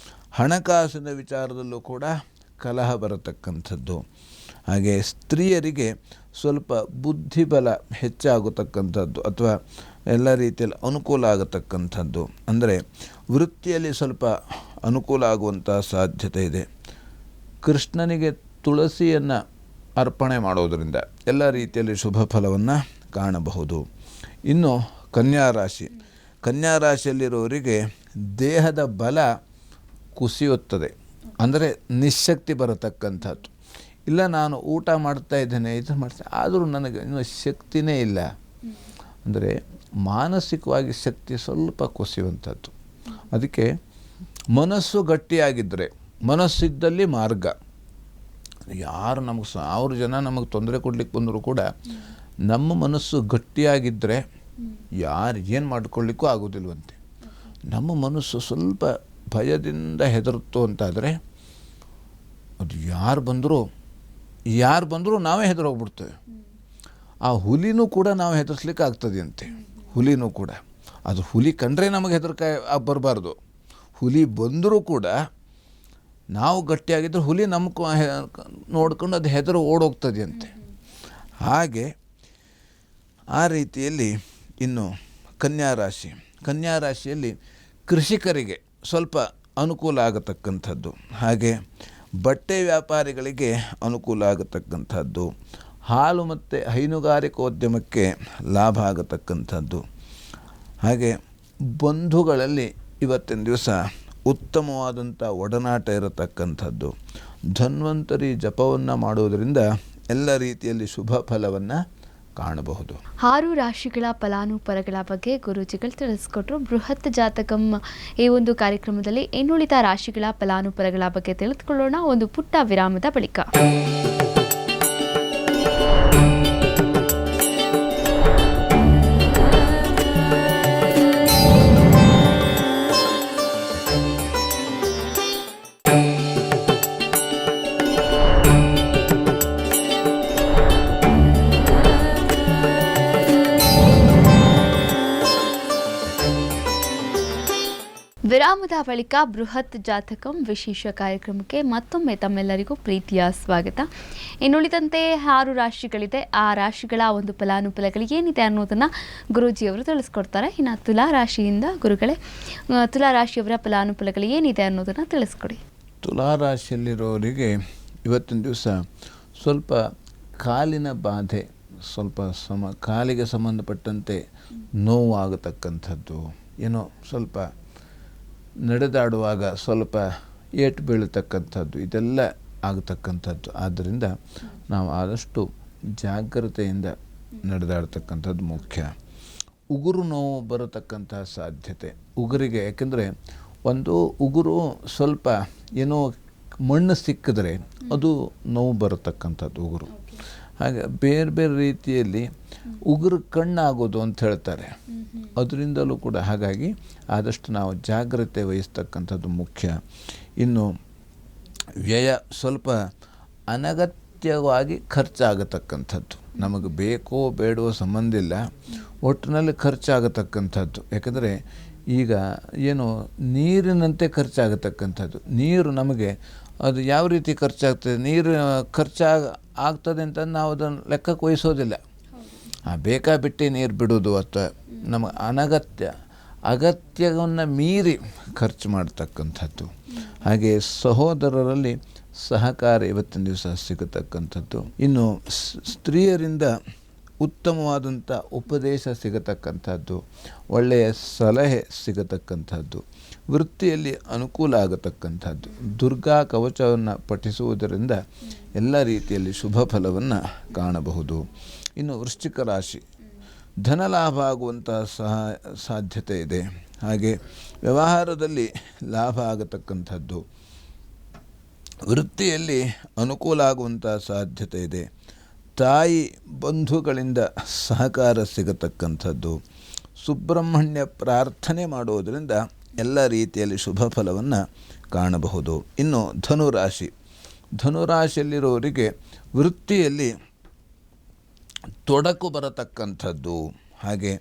ಹಣಕಾಸಿನ ವಿಚಾರದಲ್ಲೂ ಕೂಡ ಕಲಹ ಬರತಕ್ಕಂಥದ್ದು. ಹಾಗೆ ಸ್ತ್ರೀಯರಿಗೆ ಸ್ವಲ್ಪ ಬುದ್ಧಿಬಲ ಹೆಚ್ಚಾಗತಕ್ಕಂಥದ್ದು ಅಥವಾ ಎಲ್ಲ ರೀತಿಯಲ್ಲಿ ಅನುಕೂಲ ಆಗತಕ್ಕಂಥದ್ದು. ಅಂದರೆ ವೃತ್ತಿಯಲ್ಲಿ ಸ್ವಲ್ಪ ಅನುಕೂಲ ಆಗುವಂಥ ಸಾಧ್ಯತೆ ಇದೆ. ಕೃಷ್ಣನಿಗೆ ತುಳಸಿಯನ್ನು ಅರ್ಪಣೆ ಮಾಡೋದರಿಂದ ಎಲ್ಲ ರೀತಿಯಲ್ಲಿ ಶುಭ ಫಲವನ್ನು ಕಾಣಬಹುದು. ಇನ್ನು ಕನ್ಯಾರಾಶಿ, ಕನ್ಯಾರಾಶಿಯಲ್ಲಿರೋರಿಗೆ ದೇಹದ ಬಲ ಕುಸಿಯುತ್ತದೆ. ಅಂದರೆ ನಿಶಕ್ತಿ ಬರತಕ್ಕಂಥದ್ದು. ಇಲ್ಲ, ನಾನು ಊಟ ಮಾಡ್ತಾ ಇದ್ದೇನೆ, ಇದು ಮಾಡ್ತೇನೆ, ಆದರೂ ನನಗೆ ಇನ್ನೂ ಶಕ್ತಿನೇ ಇಲ್ಲ. ಅಂದರೆ ಮಾನಸಿಕವಾಗಿ ಶಕ್ತಿ ಸ್ವಲ್ಪ ಕುಸಿಯುವಂಥದ್ದು. ಅದಕ್ಕೆ ಮನಸ್ಸು ಗಟ್ಟಿಯಾಗಿದ್ದರೆ, ಮನಸ್ಸಿದ್ದಲ್ಲಿ ಮಾರ್ಗ. ಯಾರು ನಮಗೆ 1000 ಜನ ನಮಗೆ ತೊಂದರೆ ಕೊಡ್ಲಿಕ್ಕೆ ಬಂದರೂ ಕೂಡ ನಮ್ಮ ಮನಸ್ಸು ಗಟ್ಟಿಯಾಗಿದ್ದರೆ ಯಾರು ಏನು ಮಾಡ್ಕೊಳ್ಳಿಕ್ಕೂ ಆಗೋದಿಲ್ವಂತೆ. ನಮ್ಮ ಮನಸ್ಸು ಸ್ವಲ್ಪ ಭಯದಿಂದ ಹೆದರುತ್ತೋ ಅಂತಾದರೆ ಅದು ಯಾರು ಬಂದರೂ ನಾವೇ ಹೆದರೋಗ್ಬಿಡ್ತೇವೆ. ಆ ಹುಲಿನೂ ಕೂಡ ನಾವು ಹೆದರ್ಸ್ಲಿಕ್ಕೆ ಆಗ್ತದೆಯಂತೆ. ಹುಲಿನೂ ಕೂಡ, ಅದು ಹುಲಿ ಕಂಡ್ರೆ ನಮಗೆ ಹೆದರಿಕೆ ಬರಬಾರ್ದು. ಹುಲಿ ಬಂದರೂ ಕೂಡ ನಾವು ಗಟ್ಟಿಯಾಗಿದ್ದರೆ ಹುಲಿ ನಮ್ಮ ನೋಡ್ಕೊಂಡು ಅದು ಹೆದರು ಓಡೋಗ್ತದೆಯಂತೆ. ಹಾಗೆ ಆ ರೀತಿಯಲ್ಲಿ ಇನ್ನು ಕನ್ಯಾರಾಶಿಯಲ್ಲಿ ಕೃಷಿಕರಿಗೆ ಸ್ವಲ್ಪ ಅನುಕೂಲ ಆಗತಕ್ಕಂಥದ್ದು. ಹಾಗೆ ಬಟ್ಟೆ ವ್ಯಾಪಾರಿಗಳಿಗೆ ಅನುಕೂಲ ಆಗತಕ್ಕಂಥದ್ದು. ಹಾಲು ಮತ್ತು ಹೈನುಗಾರಿಕೋದ್ಯಮಕ್ಕೆ ಲಾಭ ಆಗತಕ್ಕಂಥದ್ದು. ಹಾಗೆ ಬಂಧುಗಳಲ್ಲಿ ಇವತ್ತಿನ ದಿವಸ ಉತ್ತಮವಾದಂಥ ಒಡನಾಟ ಇರತಕ್ಕಂಥದ್ದು. ಧನ್ವಂತರಿ ಜಪವನ್ನು ಮಾಡುವುದರಿಂದ ಎಲ್ಲ ರೀತಿಯಲ್ಲಿ ಶುಭ ಫಲವನ್ನು ಕಾಣಬಹುದು. 6 ರಾಶಿಗಳ ಫಲಾನುಫಲಗಳ ಬಗ್ಗೆ ಗುರೂಜಿಗಳು ತಿಳಿಸ್ಕೊಟ್ರು. ಬೃಹತ್ ಜಾತಕಂ ಈ ಒಂದು ಕಾರ್ಯಕ್ರಮದಲ್ಲಿ ಇನ್ನುಳಿದ ರಾಶಿಗಳ ಫಲಾನುಫಲಗಳ ಬಗ್ಗೆ ತಿಳಿದುಕೊಳ್ಳೋಣ ಒಂದು ಪುಟ್ಟ ವಿರಾಮದ ಬಳಿಕ. ವಿರಾಮದ ಬಳಿಕ ಬೃಹತ್ ಜಾತಕಂ ವಿಶೇಷ ಕಾರ್ಯಕ್ರಮಕ್ಕೆ ಮತ್ತೊಮ್ಮೆ ತಮ್ಮೆಲ್ಲರಿಗೂ ಪ್ರೀತಿಯ ಸ್ವಾಗತ. ಇನ್ನುಳಿದಂತೆ 6 ರಾಶಿಗಳಿದೆ. ಆ ರಾಶಿಗಳ ಒಂದು ಫಲಾನುಫಲಗಳು ಏನಿದೆ ಅನ್ನೋದನ್ನು ಗುರೂಜಿಯವರು ತಿಳಿಸ್ಕೊಡ್ತಾರೆ. ಇನ್ನು ತುಲಾ ರಾಶಿಯಿಂದ ಗುರುಗಳೇ, ತುಲಾ ರಾಶಿಯವರ ಫಲಾನುಫಲಗಳು ಏನಿದೆ ಅನ್ನೋದನ್ನು ತಿಳಿಸ್ಕೊಡಿ. ತುಲಾ ರಾಶಿಯಲ್ಲಿರೋರಿಗೆ ಇವತ್ತಿನ ದಿವಸ ಸ್ವಲ್ಪ ಕಾಲಿನ ಬಾಧೆ, ಸ್ವಲ್ಪ ಕಾಲಿಗೆ ಸಂಬಂಧಪಟ್ಟಂತೆ ನೋವು ಆಗತಕ್ಕಂಥದ್ದು, ಏನೋ ಸ್ವಲ್ಪ ನಡೆದಾಡುವಾಗ ಸ್ವಲ್ಪ ಏಟು ಬೀಳತಕ್ಕಂಥದ್ದು, ಇದೆಲ್ಲ ಆಗತಕ್ಕಂಥದ್ದು. ಆದ್ದರಿಂದ ನಾವು ಆದಷ್ಟು ಜಾಗ್ರತೆಯಿಂದ ನಡೆದಾಡ್ತಕ್ಕಂಥದ್ದು ಮುಖ್ಯ. ಉಗುರು ನೋವು ಬರತಕ್ಕಂಥ ಸಾಧ್ಯತೆ ಉಗುರಿಗೆ, ಯಾಕೆಂದರೆ ಒಂದು ಉಗುರು ಸ್ವಲ್ಪ ಏನೋ ಮಣ್ಣು ಸಿಕ್ಕಿದ್ರೆ ಅದು ನೋವು ಬರತಕ್ಕಂಥದ್ದು ಉಗುರು. ಹಾಗೆ ಬೇರೆ ಬೇರೆ ರೀತಿಯಲ್ಲಿ ಉಗುರು ಕಣ್ಣಾಗೋದು ಅಂತ ಹೇಳ್ತಾರೆ, ಅದರಿಂದಲೂ ಕೂಡ. ಹಾಗಾಗಿ ಆದಷ್ಟು ನಾವು ಜಾಗ್ರತೆ ವಹಿಸ್ತಕ್ಕಂಥದ್ದು ಮುಖ್ಯ. ಇನ್ನು ವ್ಯಯ, ಸ್ವಲ್ಪ ಅನಗತ್ಯವಾಗಿ ಖರ್ಚಾಗತಕ್ಕಂಥದ್ದು. ನಮಗೆ ಬೇಕೋ ಬೇಡವೋ ಸಂಬಂಧ ಇಲ್ಲ, ಒಟ್ಟಿನಲ್ಲಿ ಖರ್ಚಾಗತಕ್ಕಂಥದ್ದು. ಯಾಕಂದರೆ ಈಗ ಏನು ನೀರಿನಂತೆ ಖರ್ಚಾಗತಕ್ಕಂಥದ್ದು. ನೀರು ನಮಗೆ ಅದು ಯಾವ ರೀತಿ ಖರ್ಚಾಗ್ತದೆ, ನೀರು ಆಗ್ತದೆ ಅಂತ ನಾವು ಅದನ್ನು ಲೆಕ್ಕಕ್ಕೆ ವಹಿಸೋದಿಲ್ಲ. ಬೇಕಾಬಿಟ್ಟು ನೀರು ಬಿಡೋದು ಅಥವಾ ನಮ್ಮ ಅಗತ್ಯವನ್ನು ಮೀರಿ ಖರ್ಚು ಮಾಡ್ತಕ್ಕಂಥದ್ದು. ಹಾಗೆ ಸಹೋದರರಲ್ಲಿ ಸಹಕಾರ ಇವತ್ತಿನ ದಿವಸ ಸಿಗತಕ್ಕಂಥದ್ದು. ಇನ್ನು ಸ್ತ್ರೀಯರಿಂದ ಉತ್ತಮವಾದಂಥ ಉಪದೇಶ ಸಿಗತಕ್ಕಂಥದ್ದು, ಒಳ್ಳೆಯ ಸಲಹೆ ಸಿಗತಕ್ಕಂಥದ್ದು, ವೃತ್ತಿಯಲ್ಲಿ ಅನುಕೂಲ ಆಗತಕ್ಕಂಥದ್ದು. ದುರ್ಗಾ ಕವಚವನ್ನು ಪಠಿಸುವುದರಿಂದ ಎಲ್ಲ ರೀತಿಯಲ್ಲಿ ಶುಭ ಫಲವನ್ನು ಕಾಣಬಹುದು. ಇನ್ನು ವೃಶ್ಚಿಕ ರಾಶಿ, ಧನಲಾಭ ಆಗುವಂತಹ ಸಾಧ್ಯತೆ ಇದೆ. ಹಾಗೆ ವ್ಯವಹಾರದಲ್ಲಿ ಲಾಭ ಆಗತಕ್ಕಂಥದ್ದು, ವೃತ್ತಿಯಲ್ಲಿ ಅನುಕೂಲ ಆಗುವಂಥ ಸಾಧ್ಯತೆ ಇದೆ. ತಾಯಿ ಬಂಧುಗಳಿಂದ ಸಹಕಾರ ಸಿಗತಕ್ಕಂಥದ್ದು. ಸುಬ್ರಹ್ಮಣ್ಯ ಪ್ರಾರ್ಥನೆ ಮಾಡುವುದರಿಂದ ಎಲ್ಲ ರೀತಿಯಲ್ಲಿ ಶುಭ ಫಲವನ್ನು ಕಾಣಬಹುದು. ಇನ್ನು ಧನುರಾಶಿ, ಧನುರಾಶಿಯಲ್ಲಿರೋರಿಗೆ ವೃತ್ತಿಯಲ್ಲಿ ತೊಡಕು ಬರತಕ್ಕಂಥದ್ದು. ಹಾಗೆ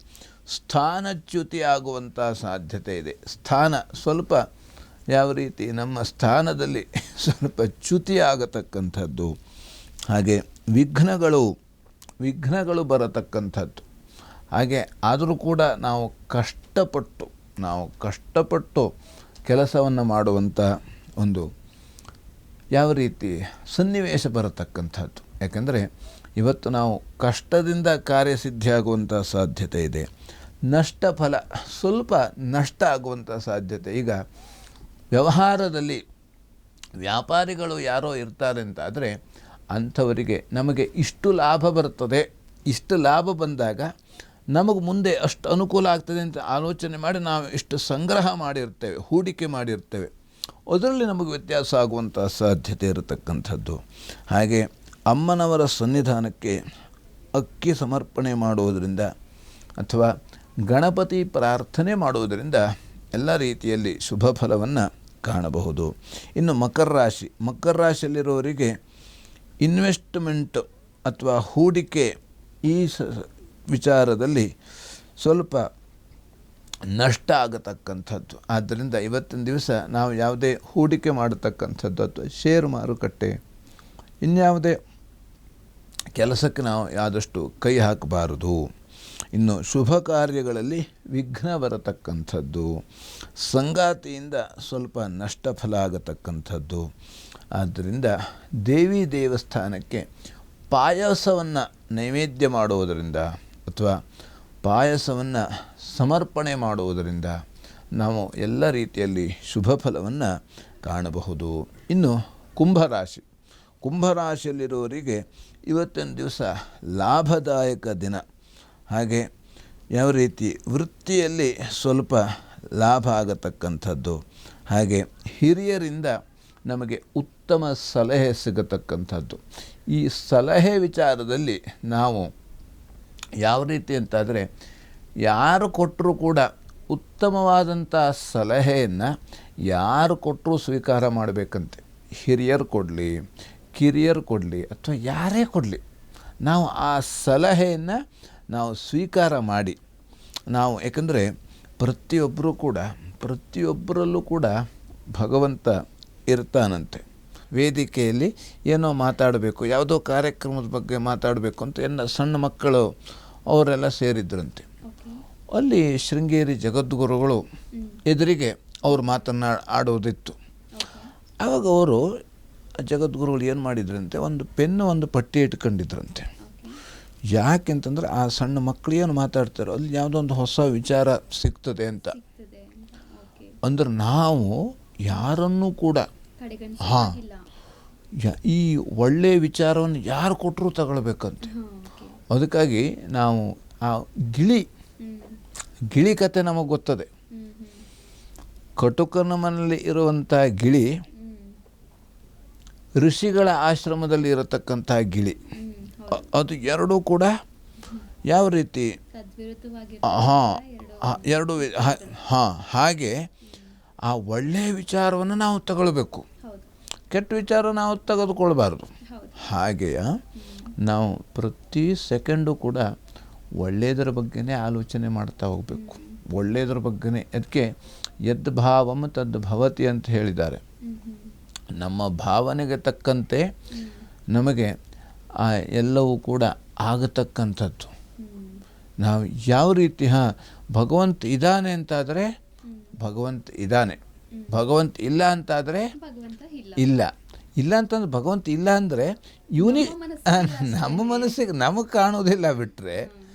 ಸ್ಥಾನಚ್ಯುತಿ ಆಗುವಂಥ ಸಾಧ್ಯತೆ ಇದೆ. ಸ್ಥಾನ ಸ್ವಲ್ಪ ಯಾವ ರೀತಿ ನಮ್ಮ ಸ್ಥಾನದಲ್ಲಿ ಸ್ವಲ್ಪ ಚ್ಯುತಿ ಆಗತಕ್ಕಂಥದ್ದು. ಹಾಗೆ ವಿಘ್ನಗಳು ಬರತಕ್ಕಂಥದ್ದು. ಹಾಗೆ ಆದರೂ ಕೂಡ ನಾವು ಕಷ್ಟಪಟ್ಟು ಕೆಲಸವನ್ನು ಮಾಡುವಂಥ ಒಂದು ಯಾವ ರೀತಿ ಸನ್ನಿವೇಶ ಬರತಕ್ಕಂಥದ್ದು. ಯಾಕೆಂದರೆ ಇವತ್ತು ನಾವು ಕಷ್ಟದಿಂದ ಕಾರ್ಯಸಿದ್ಧಿಯಾಗುವಂಥ ಸಾಧ್ಯತೆ ಇದೆ. ನಷ್ಟ ಫಲ ಸ್ವಲ್ಪ ನಷ್ಟ ಆಗುವಂಥ ಸಾಧ್ಯತೆ. ಈಗ ವ್ಯವಹಾರದಲ್ಲಿ ವ್ಯಾಪಾರಿಗಳು ಯಾರೋ ಇರ್ತಾರೆ ಅಂತ ಆದರೆ ಅಂಥವರಿಗೆ ನಮಗೆ ಇಷ್ಟು ಲಾಭ ಬರ್ತದೆ, ಇಷ್ಟು ಲಾಭ ಬಂದಾಗ ನಮಗೆ ಮುಂದೆ ಅಷ್ಟು ಅನುಕೂಲ ಆಗ್ತದೆ ಅಂತ ಆಲೋಚನೆ ಮಾಡಿ ನಾವು ಇಷ್ಟು ಸಂಗ್ರಹ ಮಾಡಿರ್ತೇವೆ, ಹೂಡಿಕೆ ಮಾಡಿರ್ತೇವೆ, ಅದರಲ್ಲಿ ನಮಗೆ ವ್ಯತ್ಯಾಸ ಆಗುವಂಥ ಸಾಧ್ಯತೆ ಇರತಕ್ಕಂಥದ್ದು. ಹಾಗೆ ಅಮ್ಮನವರ ಸನ್ನಿಧಾನಕ್ಕೆ ಅಕ್ಕಿ ಸಮರ್ಪಣೆ ಮಾಡುವುದರಿಂದ ಅಥವಾ ಗಣಪತಿ ಪ್ರಾರ್ಥನೆ ಮಾಡುವುದರಿಂದ ಎಲ್ಲ ರೀತಿಯಲ್ಲಿ ಶುಭ ಫಲವನ್ನು ಕಾಣಬಹುದು. ಇನ್ನು ಮಕರ ರಾಶಿಯಲ್ಲಿರೋರಿಗೆ ಇನ್ವೆಸ್ಟ್ಮೆಂಟ್ ಅಥವಾ ಹೂಡಿಕೆ ಈ ವಿಚಾರದಲ್ಲಿ ಸ್ವಲ್ಪ ನಷ್ಟ ಆಗತಕ್ಕಂಥದ್ದು. ಆದ್ದರಿಂದ ಇವತ್ತಿನ ದಿವಸ ನಾವು ಯಾವುದೇ ಹೂಡಿಕೆ ಮಾಡತಕ್ಕಂಥದ್ದು ಅಥವಾ ಷೇರು ಮಾರುಕಟ್ಟೆ ಇನ್ಯಾವುದೇ ಕೆಲಸಕ್ಕೆ ನಾವು ಆದಷ್ಟು ಕೈ ಹಾಕಬಾರದು. ಇನ್ನು ಶುಭ ಕಾರ್ಯಗಳಲ್ಲಿ ವಿಘ್ನ ಬರತಕ್ಕಂಥದ್ದು, ಸಂಗಾತಿಯಿಂದ ಸ್ವಲ್ಪ ನಷ್ಟ ಫಲ ಆಗತಕ್ಕಂಥದ್ದು. ಆದ್ದರಿಂದ ದೇವಿ ದೇವಸ್ಥಾನಕ್ಕೆ ಪಾಯಸವನ್ನು ನೈವೇದ್ಯ ಮಾಡುವುದರಿಂದ ಅಥವಾ ಪಾಯಸವನ್ನು ಸಮರ್ಪಣೆ ಮಾಡುವುದರಿಂದ ನಾವು ಎಲ್ಲ ರೀತಿಯಲ್ಲಿ ಶುಭ ಫಲವನ್ನು ಕಾಣಬಹುದು. ಇನ್ನು ಕುಂಭರಾಶಿಯಲ್ಲಿರುವವರಿಗೆ ಇವತ್ತಿನ ದಿವಸ ಲಾಭದಾಯಕ ದಿನ. ಹಾಗೆ ಯಾವ ರೀತಿ ವೃತ್ತಿಯಲ್ಲಿ ಸ್ವಲ್ಪ ಲಾಭ ಆಗತಕ್ಕಂಥದ್ದು. ಹಾಗೆ ಹಿರಿಯರಿಂದ ನಮಗೆ ಉತ್ತಮ ಸಲಹೆ ಸಿಗತಕ್ಕಂಥದ್ದು. ಈ ಸಲಹೆ ವಿಚಾರದಲ್ಲಿ ನಾವು ಯಾವ ರೀತಿ ಅಂತಾದರೆ ಯಾರು ಕೊಟ್ಟರೂ ಕೂಡ ಉತ್ತಮವಾದಂಥ ಸಲಹೆಯನ್ನು ಯಾರು ಕೊಟ್ಟರೂ ಸ್ವೀಕಾರ ಮಾಡಬೇಕಂತೆ. ಹಿರಿಯರು ಕೊಡಲಿ, ಕಿರಿಯರು ಕೊಡಲಿ ಅಥವಾ ಯಾರೇ ಕೊಡಲಿ, ನಾವು ಆ ಸಲಹೆಯನ್ನು ನಾವು ಸ್ವೀಕಾರ ಮಾಡಿ ನಾವು, ಯಾಕಂದರೆ ಪ್ರತಿಯೊಬ್ಬರಲ್ಲೂ ಕೂಡ ಭಗವಂತ ಇರ್ತಾನಂತೆ. ವೇದಿಕೆಯಲ್ಲಿ ಏನೋ ಮಾತಾಡಬೇಕು, ಯಾವುದೋ ಕಾರ್ಯಕ್ರಮದ ಬಗ್ಗೆ ಮಾತಾಡಬೇಕು ಅಂತ ಸಣ್ಣ ಮಕ್ಕಳು ಅವರೆಲ್ಲ ಸೇರಿದ್ರಂತೆ. ಅಲ್ಲಿ ಶೃಂಗೇರಿ ಜಗದ್ಗುರುಗಳು ಎದುರಿಗೆ ಅವರು ಆಡೋದಿತ್ತು. ಆವಾಗ ಅವರು ಜಗದ್ಗುರುಗಳು ಏನು ಮಾಡಿದ್ರಂತೆ, ಒಂದು ಪೆನ್ನು ಒಂದು ಪಟ್ಟಿ ಇಟ್ಕೊಂಡಿದ್ರಂತೆ. ಯಾಕೆಂತಂದ್ರೆ ಆ ಸಣ್ಣ ಮಕ್ಕಳು ಏನು ಮಾತಾಡ್ತಾರೋ ಅಲ್ಲಿ ಯಾವುದೋ ಒಂದು ಹೊಸ ವಿಚಾರ ಸಿಗ್ತದೆ ಅಂತ. ಅಂದ್ರೆ ನಾವು ಯಾರನ್ನೂ ಕೂಡ ಈ ಒಳ್ಳೆಯ ವಿಚಾರವನ್ನು ಯಾರು ಕೊಟ್ಟರೂ ತಗೊಳ್ಬೇಕಂತೆ. ಅದಕ್ಕಾಗಿ ನಾವು ಆ ಗಿಳಿ ಕತೆ ನಮಗೆ ಗೊತ್ತದೆ. ಕಟುಕನ ಮನೆಯಲ್ಲಿ ಇರುವಂಥ ಗಿಳಿ, ಋಷಿಗಳ ಆಶ್ರಮದಲ್ಲಿ ಇರತಕ್ಕಂಥ ಗಿಳಿ, ಅದು ಎರಡೂ ಕೂಡ ಯಾವ ರೀತಿ ಹಾಗೆ ಆ ಒಳ್ಳೆಯ ವಿಚಾರವನ್ನು ನಾವು ತಗೊಳ್ಬೇಕು, ಕೆಟ್ಟ ವಿಚಾರ ನಾವು ತೆಗೆದುಕೊಳ್ಬಾರ್ದು. ಹಾಗೆಯೇ ನಾವು ಪ್ರತಿ ಸೆಕೆಂಡು ಕೂಡ ಒಳ್ಳೆಯದರ ಬಗ್ಗೆನೇ ಆಲೋಚನೆ ಮಾಡ್ತಾ ಹೋಗಬೇಕು, ಒಳ್ಳೆಯದರ ಬಗ್ಗೆನೇ. ಅದಕ್ಕೆ ಯದ್ ಭಾವಂ ತದ್ ಭವತಿ ಅಂತ ಹೇಳಿದ್ದಾರೆ. ನಮ್ಮ ಭಾವನೆಗೆ ತಕ್ಕಂತೆ ನಮಗೆ ಎಲ್ಲವೂ ಕೂಡ ಆಗತಕ್ಕಂಥದ್ದು. ನಾವು ಯಾವ ರೀತಿ ಭಗವಂತ ಇದ್ದಾನೆ ಅಂತಾದರೆ ಭಗವಂತ ಇದ್ದಾನೆ, ಭಗವಂತ ಇಲ್ಲ ಅಂತಾದರೆ ಇಲ್ಲ ಅಂತಂದ್ರೆ ಭಗವಂತ ಇಲ್ಲ ಅಂದರೆ ಇವನಿಗೆ ನಮ್ಮ ಮನಸ್ಸಿಗೆ ನಮಗೆ ಕಾಣೋದಿಲ್ಲ ಬಿಟ್ಟರೆ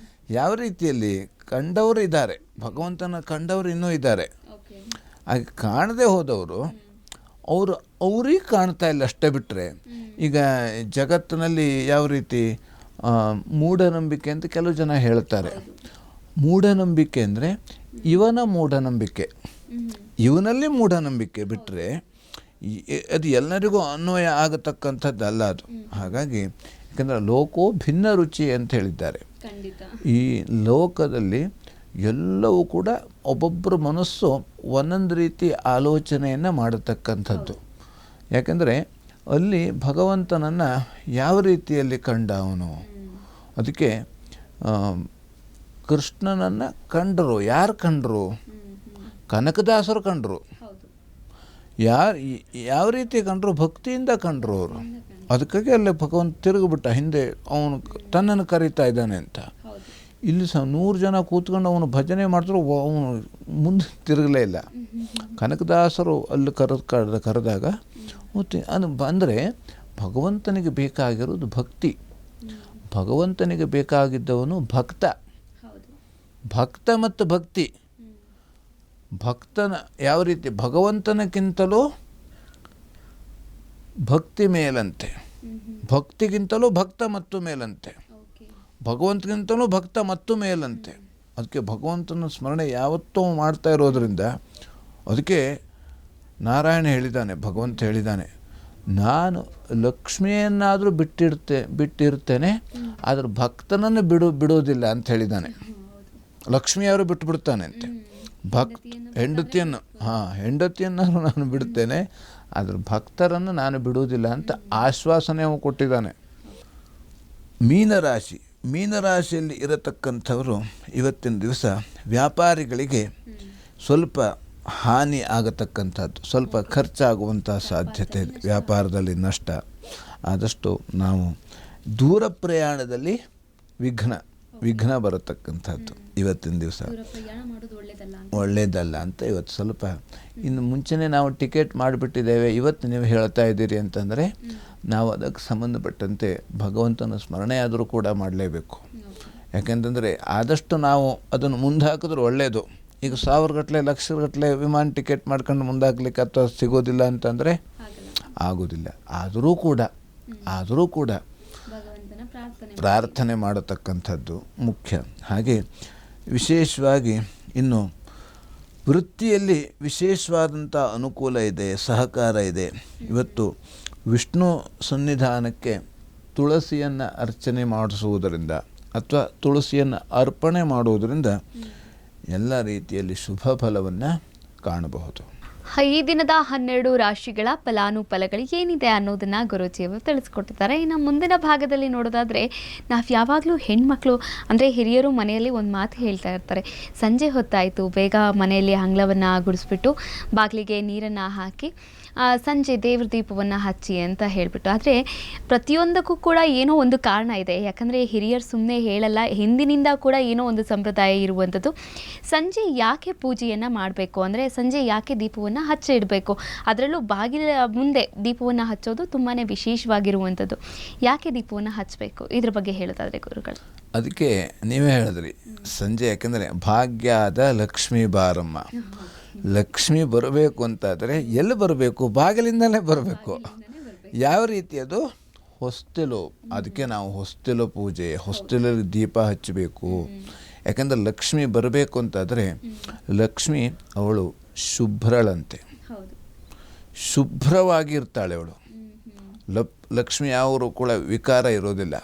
ಯಾವ ರೀತಿಯಲ್ಲಿ ಕಂಡವರು ಇದ್ದಾರೆ, ಭಗವಂತನ ಕಂಡವರು ಇನ್ನೂ ಇದ್ದಾರೆ. ಹಾಗೆ ಕಾಣದೇ ಹೋದವರು ಅವ್ರಿಗೆ ಕಾಣ್ತಾ ಇಲ್ಲ ಅಷ್ಟೇ. ಬಿಟ್ಟರೆ ಈಗ ಜಗತ್ತಿನಲ್ಲಿ ಯಾವ ರೀತಿ ಮೂಢನಂಬಿಕೆ ಅಂತ ಕೆಲವು ಜನ ಹೇಳ್ತಾರೆ. ಮೂಢನಂಬಿಕೆ ಅಂದರೆ ಇವನ ಮೂಢನಂಬಿಕೆ, ಇವನಲ್ಲಿ ಮೂಢನಂಬಿಕೆ ಬಿಟ್ಟರೆ ಅದು ಎಲ್ಲರಿಗೂ ಅನ್ವಯ ಆಗತಕ್ಕಂಥದ್ದಲ್ಲ ಅದು. ಹಾಗಾಗಿ ಯಾಕಂದರೆ ಲೋಕೋ ಭಿನ್ನ ರುಚಿ ಅಂತ ಹೇಳಿದ್ದಾರೆ. ಈ ಲೋಕದಲ್ಲಿ ಎಲ್ಲವೂ ಕೂಡ ಒಬ್ಬೊಬ್ಬರ ಮನಸ್ಸು ಒಂದೊಂದು ರೀತಿ ಆಲೋಚನೆಯನ್ನು ಮಾಡತಕ್ಕಂಥದ್ದು. ಯಾಕೆಂದರೆ ಅಲ್ಲಿ ಭಗವಂತನನ್ನು ಯಾವ ರೀತಿಯಲ್ಲಿ ಕಂಡ ಅವನು, ಅದಕ್ಕೆ ಕೃಷ್ಣನನ್ನು ಕಂಡರು. ಯಾರು ಕಂಡರು? ಕನಕದಾಸರು ಕಂಡರು. ಯಾವ ರೀತಿ ಕಂಡರು? ಭಕ್ತಿಯಿಂದ ಕಂಡರು ಅವರು. ಅದಕ್ಕಾಗಿ ಅಲ್ಲಿ ಭಗವಂತ ತಿರುಗಿಬಿಟ್ಟ ಹಿಂದೆ, ಅವನು ತನ್ನನ್ನು ಕರೀತಾ ಇದ್ದಾನೆ ಅಂತ. ಇಲ್ಲಿ 100 ಜನ ಕೂತ್ಕೊಂಡು ಅವನು ಭಜನೆ ಮಾಡಿದ್ರು, ಅವನು ಮುಂದೆ ತಿರುಗಲೇ ಇಲ್ಲ. ಕನಕದಾಸರು ಅಲ್ಲಿ ಕರೆದಾಗ ಅದು ಅಂದರೆ ಭಗವಂತನಿಗೆ ಬೇಕಾಗಿರೋದು ಭಕ್ತಿ. ಭಗವಂತನಿಗೆ ಬೇಕಾಗಿದ್ದವನು ಭಕ್ತ ಮತ್ತು ಭಕ್ತಿ. ಭಕ್ತನ ಯಾವ ರೀತಿ ಭಗವಂತನಕ್ಕಿಂತಲೂ ಭಕ್ತಿ ಮೇಲಂತೆ, ಭಕ್ತಿಗಿಂತಲೂ ಭಕ್ತ ಮತ್ತು ಮೇಲಂತೆ, ಭಗವಂತನಿಗಿಂತಲೂ ಭಕ್ತ ಮತ್ತು ಮೇಲಂತೆ. ಅದಕ್ಕೆ ಭಗವಂತನ ಸ್ಮರಣೆ ಯಾವತ್ತೂ ಮಾಡ್ತಾ ಇರೋದರಿಂದ ಅದಕ್ಕೆ ನಾರಾಯಣ ಹೇಳಿದ್ದಾನೆ, ಭಗವಂತ ಹೇಳಿದ್ದಾನೆ, ನಾನು ಲಕ್ಷ್ಮಿಯನ್ನಾದರೂ ಬಿಟ್ಟಿರ್ತೇನೆ, ಆದರೆ ಭಕ್ತನನ್ನು ಬಿಡೋದಿಲ್ಲ ಅಂತ ಹೇಳಿದ್ದಾನೆ. ಲಕ್ಷ್ಮಿಯವರು ಬಿಟ್ಟುಬಿಡ್ತಾನೆ ಅಂತೆ, ಹೆಂಡತಿಯನ್ನು ನಾನು ಬಿಡುತ್ತೇನೆ, ಆದರೆ ಭಕ್ತರನ್ನು ನಾನು ಬಿಡುವುದಿಲ್ಲ ಅಂತ ಆಶ್ವಾಸನೆ ಕೊಟ್ಟಿದ್ದಾನೆ. ಮೀನರಾಶಿಯಲ್ಲಿ ಇರತಕ್ಕಂಥವರು ಇವತ್ತಿನ ದಿವಸ ವ್ಯಾಪಾರಿಗಳಿಗೆ ಸ್ವಲ್ಪ ಹಾನಿ ಆಗತಕ್ಕಂಥದ್ದು, ಸ್ವಲ್ಪ ಖರ್ಚಾಗುವಂಥ ಸಾಧ್ಯತೆ ಇದೆ. ವ್ಯಾಪಾರದಲ್ಲಿ ನಷ್ಟ. ಆದಷ್ಟು ನಾವು ದೂರ ಪ್ರಯಾಣದಲ್ಲಿ ವಿಘ್ನ ಬರತಕ್ಕಂಥದ್ದು ಇವತ್ತಿನ ದಿವಸ ಒಳ್ಳೆಯದಲ್ಲ ಅಂತ ಇವತ್ತು ಸ್ವಲ್ಪ. ಇನ್ನು ಮುಂಚೆನೇ ನಾವು ಟಿಕೆಟ್ ಮಾಡಿಬಿಟ್ಟಿದ್ದೇವೆ, ಇವತ್ತು ನೀವು ಹೇಳ್ತಾ ಇದ್ದೀರಿ ಅಂತಂದರೆ ನಾವು ಅದಕ್ಕೆ ಸಂಬಂಧಪಟ್ಟಂತೆ ಭಗವಂತನ ಸ್ಮರಣೆ ಆದರೂ ಕೂಡ ಮಾಡಲೇಬೇಕು. ಯಾಕೆಂತಂದರೆ ಆದಷ್ಟು ನಾವು ಅದನ್ನು ಮುಂದೆ ಹಾಕಿದ್ರೆ ಒಳ್ಳೆಯದು. ಈಗ 1000 ಲಕ್ಷಗಟ್ಟಲೆ ವಿಮಾನ ಟಿಕೆಟ್ ಮಾಡ್ಕೊಂಡು ಮುಂದೆ ಹಾಕ್ಲಿಕ್ಕೆ ಅಥವಾ ಸಿಗೋದಿಲ್ಲ ಅಂತಂದರೆ ಆಗೋದಿಲ್ಲ. ಆದರೂ ಕೂಡ ಪ್ರಾರ್ಥನೆ ಮಾಡತಕ್ಕಂಥದ್ದು ಮುಖ್ಯ. ಹಾಗೆ ವಿಶೇಷವಾಗಿ ಇನ್ನು ವೃತ್ತಿಯಲ್ಲಿ ವಿಶೇಷವಾದಂಥ ಅನುಕೂಲ ಇದೆ, ಸಹಕಾರ ಇದೆ. ಇವತ್ತು ವಿಷ್ಣು ಸನ್ನಿಧಾನಕ್ಕೆ ತುಳಸಿಯನ್ನು ಅರ್ಚನೆ ಮಾಡಿಸುವುದರಿಂದ ಅಥವಾ ತುಳಸಿಯನ್ನು ಅರ್ಪಣೆ ಮಾಡುವುದರಿಂದ ಎಲ್ಲ ರೀತಿಯಲ್ಲಿ ಶುಭ ಫಲವನ್ನು ಕಾಣಬಹುದು. ಈ ದಿನದ 12 ರಾಶಿಗಳ ಫಲಾನುಫಲಗಳು ಏನಿದೆ ಅನ್ನೋದನ್ನು ಗುರೂಜಿಯವರು ತಿಳಿಸ್ಕೊಟ್ಟಿದ್ದಾರೆ. ಇನ್ನು ಮುಂದಿನ ಭಾಗದಲ್ಲಿ ನೋಡೋದಾದರೆ, ನಾವು ಯಾವಾಗಲೂ ಹೆಣ್ಮಕ್ಳು ಅಂದರೆ ಹಿರಿಯರು ಮನೆಯಲ್ಲಿ ಒಂದು ಮಾತು ಹೇಳ್ತಾ ಇರ್ತಾರೆ, ಸಂಜೆ ಹೊತ್ತಾಯಿತು ಬೇಗ ಮನೆಯಲ್ಲಿ ಅಂಗಳವನ್ನು ಗುಡಿಸ್ಬಿಟ್ಟು ಬಾಗಿಲಿಗೆ ನೀರನ್ನು ಹಾಕಿ ಸಂಜೆ ದೇವ್ರ ದೀಪವನ್ನು ಹಚ್ಚಿ ಅಂತ ಹೇಳಿಬಿಟ್ಟು. ಆದರೆ ಪ್ರತಿಯೊಂದಕ್ಕೂ ಕೂಡ ಏನೋ ಒಂದು ಕಾರಣ ಇದೆ. ಯಾಕಂದರೆ ಹಿರಿಯರು ಸುಮ್ಮನೆ ಹೇಳಲ್ಲ, ಹಿಂದಿನಿಂದ ಕೂಡ ಏನೋ ಒಂದು ಸಂಪ್ರದಾಯ ಇರುವಂಥದ್ದು. ಸಂಜೆ ಯಾಕೆ ಪೂಜೆಯನ್ನು ಮಾಡಬೇಕು ಅಂದರೆ, ಸಂಜೆ ಯಾಕೆ ದೀಪವನ್ನು ಹಚ್ಚಿಡಬೇಕು, ಅದರಲ್ಲೂ ಬಾಗಿಲ ಮುಂದೆ ದೀಪವನ್ನು ಹಚ್ಚೋದು ತುಂಬಾ ವಿಶೇಷವಾಗಿರುವಂಥದ್ದು. ಯಾಕೆ ದೀಪವನ್ನು ಹಚ್ಚಬೇಕು, ಇದ್ರ ಬಗ್ಗೆ ಹೇಳೋದಾದರೆ ಗುರುಗಳು? ಅದಕ್ಕೆ ನೀವೇ ಹೇಳಿದ್ರಿ ಸಂಜೆ, ಯಾಕೆಂದರೆ ಭಾಗ್ಯದ ಲಕ್ಷ್ಮೀ ಬಾರಮ್ಮ. ಲಕ್ಷ್ಮಿ ಬರಬೇಕು ಅಂತಾದರೆ ಎಲ್ಲಿ ಬರಬೇಕು? ಬಾಗಿಲಿಂದಲೇ ಬರಬೇಕು. ಯಾವ ರೀತಿ? ಅದು ಹೊಸ್ತಿಲು. ಅದಕ್ಕೆ ನಾವು ಹೊಸ್ತಿಲು ಪೂಜೆ, ಹೊಸ್ತಿಲಲ್ಲಿ ದೀಪ ಹಚ್ಚಬೇಕು. ಯಾಕಂದರೆ ಲಕ್ಷ್ಮಿ ಬರಬೇಕು ಅಂತಾದರೆ ಲಕ್ಷ್ಮಿ ಅವಳು ಶುಭ್ರಳಂತೆ, ಶುಭ್ರವಾಗಿರ್ತಾಳೆ ಅವಳು. ಲಕ್ಷ್ಮಿ ಯಾವರು ಕೂಡ ವಿಕಾರ ಇರೋದಿಲ್ಲ.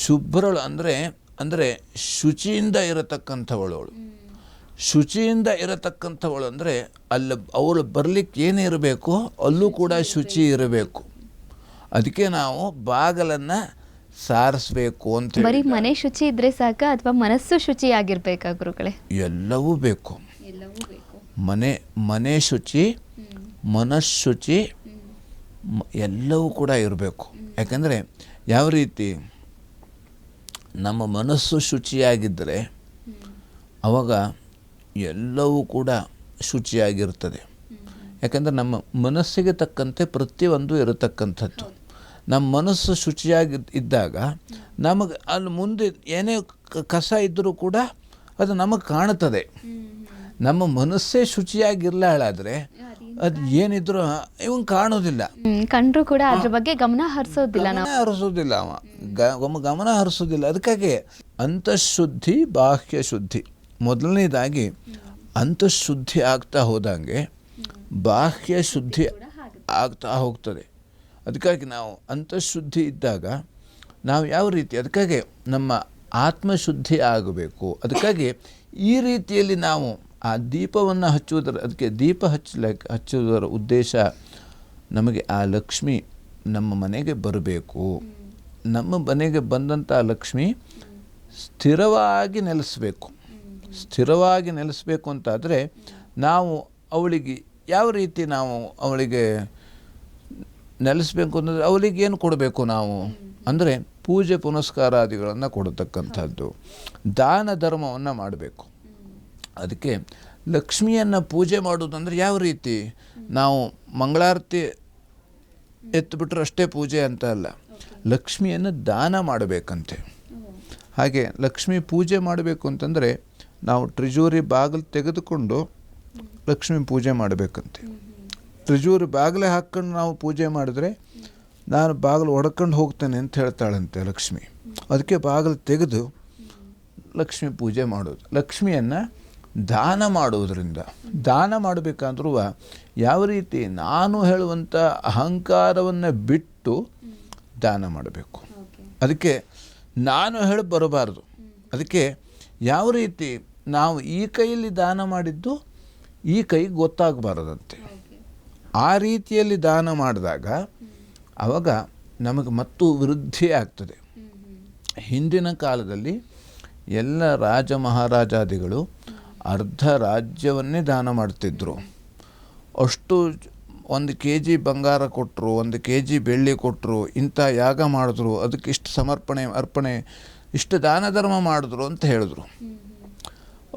ಶುಭ್ರಳು ಅಂದರೆ ಶುಚಿಯಿಂದ ಇರತಕ್ಕಂಥವಳು ಅವಳು. ಶುಚಿಯಿಂದ ಇರತಕ್ಕಂಥವಳು ಅಂದರೆ ಅಲ್ಲಿ ಅವಳು ಬರಲಿಕ್ಕೆ ಏನೇ ಇರಬೇಕು ಅಲ್ಲೂ ಕೂಡ ಶುಚಿ ಇರಬೇಕು. ಅದಕ್ಕೆ ನಾವು ಬಾಗಿಲನ್ನು ಸಾರಿಸ್ಬೇಕು ಅಂತ. ಬರೀ ಮನೆ ಶುಚಿ ಇದ್ರೆ ಸಾಕ ಅಥವಾ ಮನಸ್ಸು ಶುಚಿಯಾಗಿರ್ಬೇಕಾ ಗುರುಗಳೇ? ಎಲ್ಲವೂ ಬೇಕು. ಮನೆ ಶುಚಿ, ಮನಃಶುಚಿ ಎಲ್ಲವೂ ಕೂಡ ಇರಬೇಕು. ಯಾಕಂದರೆ ಯಾವ ರೀತಿ ನಮ್ಮ ಮನಸ್ಸು ಶುಚಿಯಾಗಿದ್ದರೆ ಆವಾಗ ಎಲ್ಲವೂ ಕೂಡ ಶುಚಿಯಾಗಿರ್ತದೆ. ಯಾಕಂದರೆ ನಮ್ಮ ಮನಸ್ಸಿಗೆ ತಕ್ಕಂತೆ ಪ್ರತಿಯೊಂದು ಇರತಕ್ಕಂಥದ್ದು. ನಮ್ಮ ಮನಸ್ಸು ಶುಚಿಯಾಗಿ ಇದ್ದಾಗ ನಮಗೆ ಅಲ್ಲಿ ಮುಂದೆ ಏನೇ ಕಸ ಇದ್ದರೂ ಕೂಡ ಅದು ನಮಗೆ ಕಾಣುತ್ತದೆ. ನಮ್ಮ ಮನಸ್ಸೇ ಶುಚಿಯಾಗಿರಲಾಳಾದರೆ ಅದು ಏನಿದ್ರು ಇವನ್ ಕಾಣೋದಿಲ್ಲ, ಕಂಡ್ರು ಕೂಡ ಅದ್ರ ಬಗ್ಗೆ ಗಮನ ಹರಿಸೋದಿಲ್ಲ, ಗಮನ ಹರಿಸೋದಿಲ್ಲ. ಅದಕ್ಕಾಗಿ ಅಂತಃಶುದ್ಧಿ ಬಾಹ್ಯ ಶುದ್ಧಿ. ಮೊದಲನೇದಾಗಿ ಅಂತಃಶುದ್ಧಿ ಆಗ್ತಾ ಹೋದಂಗೆ ಬಾಹ್ಯ ಶುದ್ಧಿ ಆಗ್ತಾ ಹೋಗ್ತದೆ. ಅದಕ್ಕಾಗಿ ನಾವು ಅಂತಃಶುದ್ಧಿ ಇದ್ದಾಗ ನಾವು ಯಾವ ರೀತಿ, ಅದಕ್ಕಾಗಿ ನಮ್ಮ ಆತ್ಮಶುದ್ಧಿ ಆಗಬೇಕು. ಅದಕ್ಕಾಗಿ ಈ ರೀತಿಯಲ್ಲಿ ನಾವು ಆ ದೀಪವನ್ನು ಅದಕ್ಕೆ ದೀಪ ಹಚ್ಚುವುದರ ಉದ್ದೇಶ ನಮಗೆ ಆ ಲಕ್ಷ್ಮಿ ನಮ್ಮ ಮನೆಗೆ ಬರಬೇಕು. ನಮ್ಮ ಮನೆಗೆ ಬಂದಂಥ ಲಕ್ಷ್ಮಿ ಸ್ಥಿರವಾಗಿ ನೆಲೆಸಬೇಕು. ಸ್ಥಿರವಾಗಿ ನೆಲೆಸಬೇಕು ಅಂತಾದರೆ ನಾವು ಅವಳಿಗೆ ಯಾವ ರೀತಿ ನಾವು ಅವಳಿಗೆ ನೆಲೆಸಬೇಕು ಅಂದರೆ ಅವಳಿಗೆ ಏನು ಕೊಡಬೇಕು ನಾವು ಅಂದರೆ ಪೂಜೆ ಪುನಸ್ಕಾರಾದಿಗಳನ್ನು ಕೊಡತಕ್ಕಂಥದ್ದು, ದಾನ ಧರ್ಮವನ್ನು ಮಾಡಬೇಕು. ಅದಕ್ಕೆ ಲಕ್ಷ್ಮಿಯನ್ನು ಪೂಜೆ ಮಾಡೋದಂದರೆ ಯಾವ ರೀತಿ, ನಾವು ಮಂಗಳಾರತಿ ಎತ್ತಿಬಿಟ್ರೆ ಅಷ್ಟೇ ಪೂಜೆ ಅಂತ ಅಲ್ಲ, ಲಕ್ಷ್ಮಿಯನ್ನು ದಾನ ಮಾಡಬೇಕಂತೆ. ಹಾಗೆ ಲಕ್ಷ್ಮಿ ಪೂಜೆ ಮಾಡಬೇಕು ಅಂತಂದರೆ ನಾವು ಟ್ರಿಜೋರಿ ಬಾಗಿಲು ತೆಗೆದುಕೊಂಡು ಲಕ್ಷ್ಮಿ ಪೂಜೆ ಮಾಡಬೇಕಂತೆ. ಟ್ರಿಜೋರಿ ಬಾಗಿಲೇ ಹಾಕ್ಕೊಂಡು ನಾವು ಪೂಜೆ ಮಾಡಿದ್ರೆ ನಾನು ಬಾಗಿಲು ಹೊಡ್ಕೊಂಡು ಹೋಗ್ತೇನೆ ಅಂತ ಹೇಳ್ತಾಳಂತೆ ಲಕ್ಷ್ಮಿ. ಅದಕ್ಕೆ ಬಾಗಿಲು ತೆಗೆದು ಲಕ್ಷ್ಮಿ ಪೂಜೆ ಮಾಡೋದು. ಲಕ್ಷ್ಮಿಯನ್ನು ದಾನ ಮಾಡುವುದರಿಂದ, ದಾನ ಮಾಡಬೇಕಾದ್ರೂ ಯಾವ ರೀತಿ ನಾನು ಹೇಳುವಂಥ ಅಹಂಕಾರವನ್ನು ಬಿಟ್ಟು ದಾನ ಮಾಡಬೇಕು. ಅದಕ್ಕೆ ನಾನು ಹೇಳಿ ಬರಬಾರ್ದು. ಅದಕ್ಕೆ ಯಾವ ರೀತಿ ನಾವು ಈ ಕೈಯಲ್ಲಿ ದಾನ ಮಾಡಿದ್ದು ಈ ಕೈಗೆ ಗೊತ್ತಾಗಬಾರದಂತೆ. ಆ ರೀತಿಯಲ್ಲಿ ದಾನ ಮಾಡಿದಾಗ ಆವಾಗ ನಮಗೆ ಮತ್ತು ವೃದ್ಧಿ ಆಗ್ತದೆ. ಹಿಂದಿನ ಕಾಲದಲ್ಲಿ ಎಲ್ಲ ರಾಜ ಮಹಾರಾಜಾದಿಗಳು ಅರ್ಧ ರಾಜ್ಯವನ್ನೇ ದಾನ ಮಾಡ್ತಿದ್ರು. ಅಷ್ಟು 1 kg ಬಂಗಾರ ಕೊಟ್ಟರು, 1 kg ಬೆಳ್ಳಿ ಕೊಟ್ಟರು, ಇಂಥ ಯಾಗ ಮಾಡಿದ್ರು, ಅದಕ್ಕೆ ಇಷ್ಟು ಸಮರ್ಪಣೆ ಅರ್ಪಣೆ ಇಷ್ಟು ದಾನ ಧರ್ಮ ಮಾಡಿದ್ರು ಅಂತ ಹೇಳಿದ್ರು.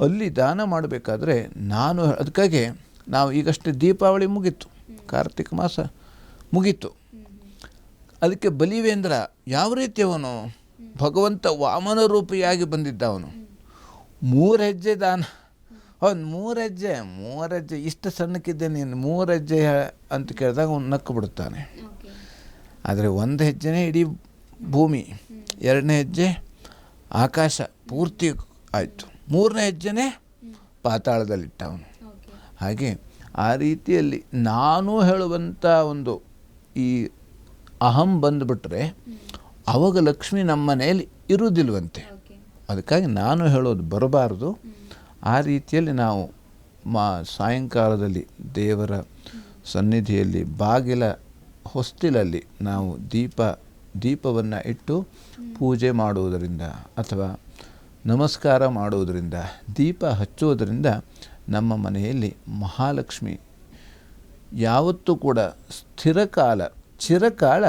ಅಲ್ಲಿ ದಾನ ಮಾಡಬೇಕಾದ್ರೆ ಅದಕ್ಕಾಗಿ ನಾವು ಈಗಷ್ಟೇ ದೀಪಾವಳಿ ಮುಗೀತು, ಕಾರ್ತಿಕ ಮಾಸ ಮುಗೀತು. ಅದಕ್ಕೆ ಬಲಿವೇಂದ್ರ ಯಾವ ರೀತಿ ಅವನು ಭಗವಂತ ವಾಮನ ರೂಪಿಯಾಗಿ ಬಂದಿದ್ದ. ಅವನು 3 ಹೆಜ್ಜೆ ದಾನ, ಅವನು 3 ಹೆಜ್ಜೆ ಇಷ್ಟು ಸಣ್ಣಕ್ಕಿದ್ದೆ ನೀನು 3 ಹೆಜ್ಜೆ ಅಂತ ಕೇಳಿದಾಗ ಅವನು ನಕ್ಕು ಬಿಡುತ್ತಾನೆ. ಆದರೆ 1 ಹೆಜ್ಜೆನೇ ಇಡೀ ಭೂಮಿ, 2ನೇ ಹೆಜ್ಜೆ ಆಕಾಶ ಪೂರ್ತಿ ಆಯಿತು, 3ನೇ ಹೆಜ್ಜೆನೇ ಪಾತಾಳದಲ್ಲಿಟ್ಟ ಅವನು. ಹಾಗೆ ಆ ರೀತಿಯಲ್ಲಿ ನಾನು ಹೇಳುವಂಥ ಒಂದು ಈ ಅಹಂ ಬಂದುಬಿಟ್ರೆ ಆವಾಗ ಲಕ್ಷ್ಮಿ ನಮ್ಮ ಮನೆಯಲ್ಲಿ ಇರುವುದಿಲ್ವಂತೆ. ಅದಕ್ಕಾಗಿ ನಾನು ಹೇಳೋದು ಬರಬಾರ್ದು. ಆ ರೀತಿಯಲ್ಲಿ ನಾವು ಸಾಯಂಕಾಲದಲ್ಲಿ ದೇವರ ಸನ್ನಿಧಿಯಲ್ಲಿ ಬಾಗಿಲ ಹೊಸ್ತಿಲಲ್ಲಿ ನಾವು ದೀಪವನ್ನು ಇಟ್ಟು ಪೂಜೆ ಮಾಡುವುದರಿಂದ ಅಥವಾ ನಮಸ್ಕಾರ ಮಾಡುವುದರಿಂದ, ದೀಪ ಹಚ್ಚುವುದರಿಂದ ನಮ್ಮ ಮನೆಯಲ್ಲಿ ಮಹಾಲಕ್ಷ್ಮಿ ಯಾವತ್ತೂ ಕೂಡ ಚಿರಕಾಲ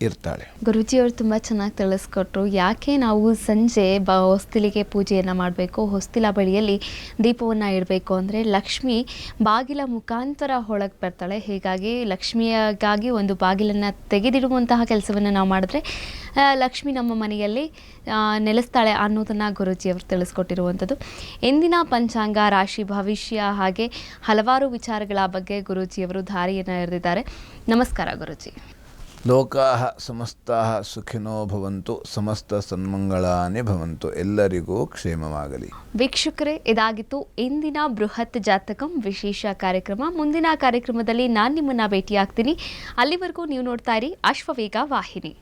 ಇರ್ತಾಳೆ. ಗುರೂಜಿಯವರು ತುಂಬ ಚೆನ್ನಾಗಿ ತಿಳಿಸ್ಕೊಟ್ರು. ಯಾಕೆ ನಾವು ಸಂಜೆ ಹೊಸ್ತಿಲಿಗೆ ಪೂಜೆಯನ್ನು ಮಾಡಬೇಕು, ಹೊಸ್ತಿಲ ಬಳಿಯಲ್ಲಿ ದೀಪವನ್ನು ಇಡಬೇಕು ಅಂದರೆ ಲಕ್ಷ್ಮಿ ಬಾಗಿಲ ಮುಖಾಂತರ ಒಳಗೆ ಬರ್ತಾಳೆ. ಹೀಗಾಗಿ ಲಕ್ಷ್ಮಿಯಾಗಾಗಿ ಒಂದು ಬಾಗಿಲನ್ನು ತೆಗೆದಿಡುವಂತಹ ಕೆಲಸವನ್ನು ನಾವು ಮಾಡಿದ್ರೆ ಲಕ್ಷ್ಮಿ ನಮ್ಮ ಮನೆಯಲ್ಲಿ ನೆಲೆಸ್ತಾಳೆ ಅನ್ನೋದನ್ನು ಗುರೂಜಿಯವರು ತಿಳಿಸ್ಕೊಟ್ಟಿರುವಂಥದ್ದು. ಇಂದಿನ ಪಂಚಾಂಗ, ರಾಶಿ ಭವಿಷ್ಯ ಹಾಗೆ ಹಲವಾರು ವಿಚಾರಗಳ ಬಗ್ಗೆ ಗುರೂಜಿಯವರು ದಾರಿಯನ್ನು ಎರೆದಿದ್ದಾರೆ. ನಮಸ್ಕಾರ ಗುರೂಜಿ. ಲೋಕಾಃ ಸಮಸ್ತಾಃ ಸುಖಿನೋ ಭವಂತು, ಸಮಸ್ತ ಸನ್ಮಂಗಳಾನಿ ಭವಂತು. ಎಲ್ಲರಿಗೂ ಕ್ಷೇಮವಾಗಲಿ. ವೀಕ್ಷಕರೇ, ಇದಾಗಿತ್ತು ಇಂದಿನ ಬೃಹತ್ ಜಾತಕಂ ವಿಶೇಷ ಕಾರ್ಯಕ್ರಮ. ಮುಂದಿನ ಕಾರ್ಯಕ್ರಮದಲ್ಲಿ ನಾನು ನಿಮ್ಮನ್ನು ಭೇಟಿಯಾಗ್ತೀನಿ. ಅಲ್ಲಿವರೆಗೂ ನೀವು ನೋಡ್ತಾ ಇರಿ ಅಶ್ವವೇಗ ವಾಹಿನಿ.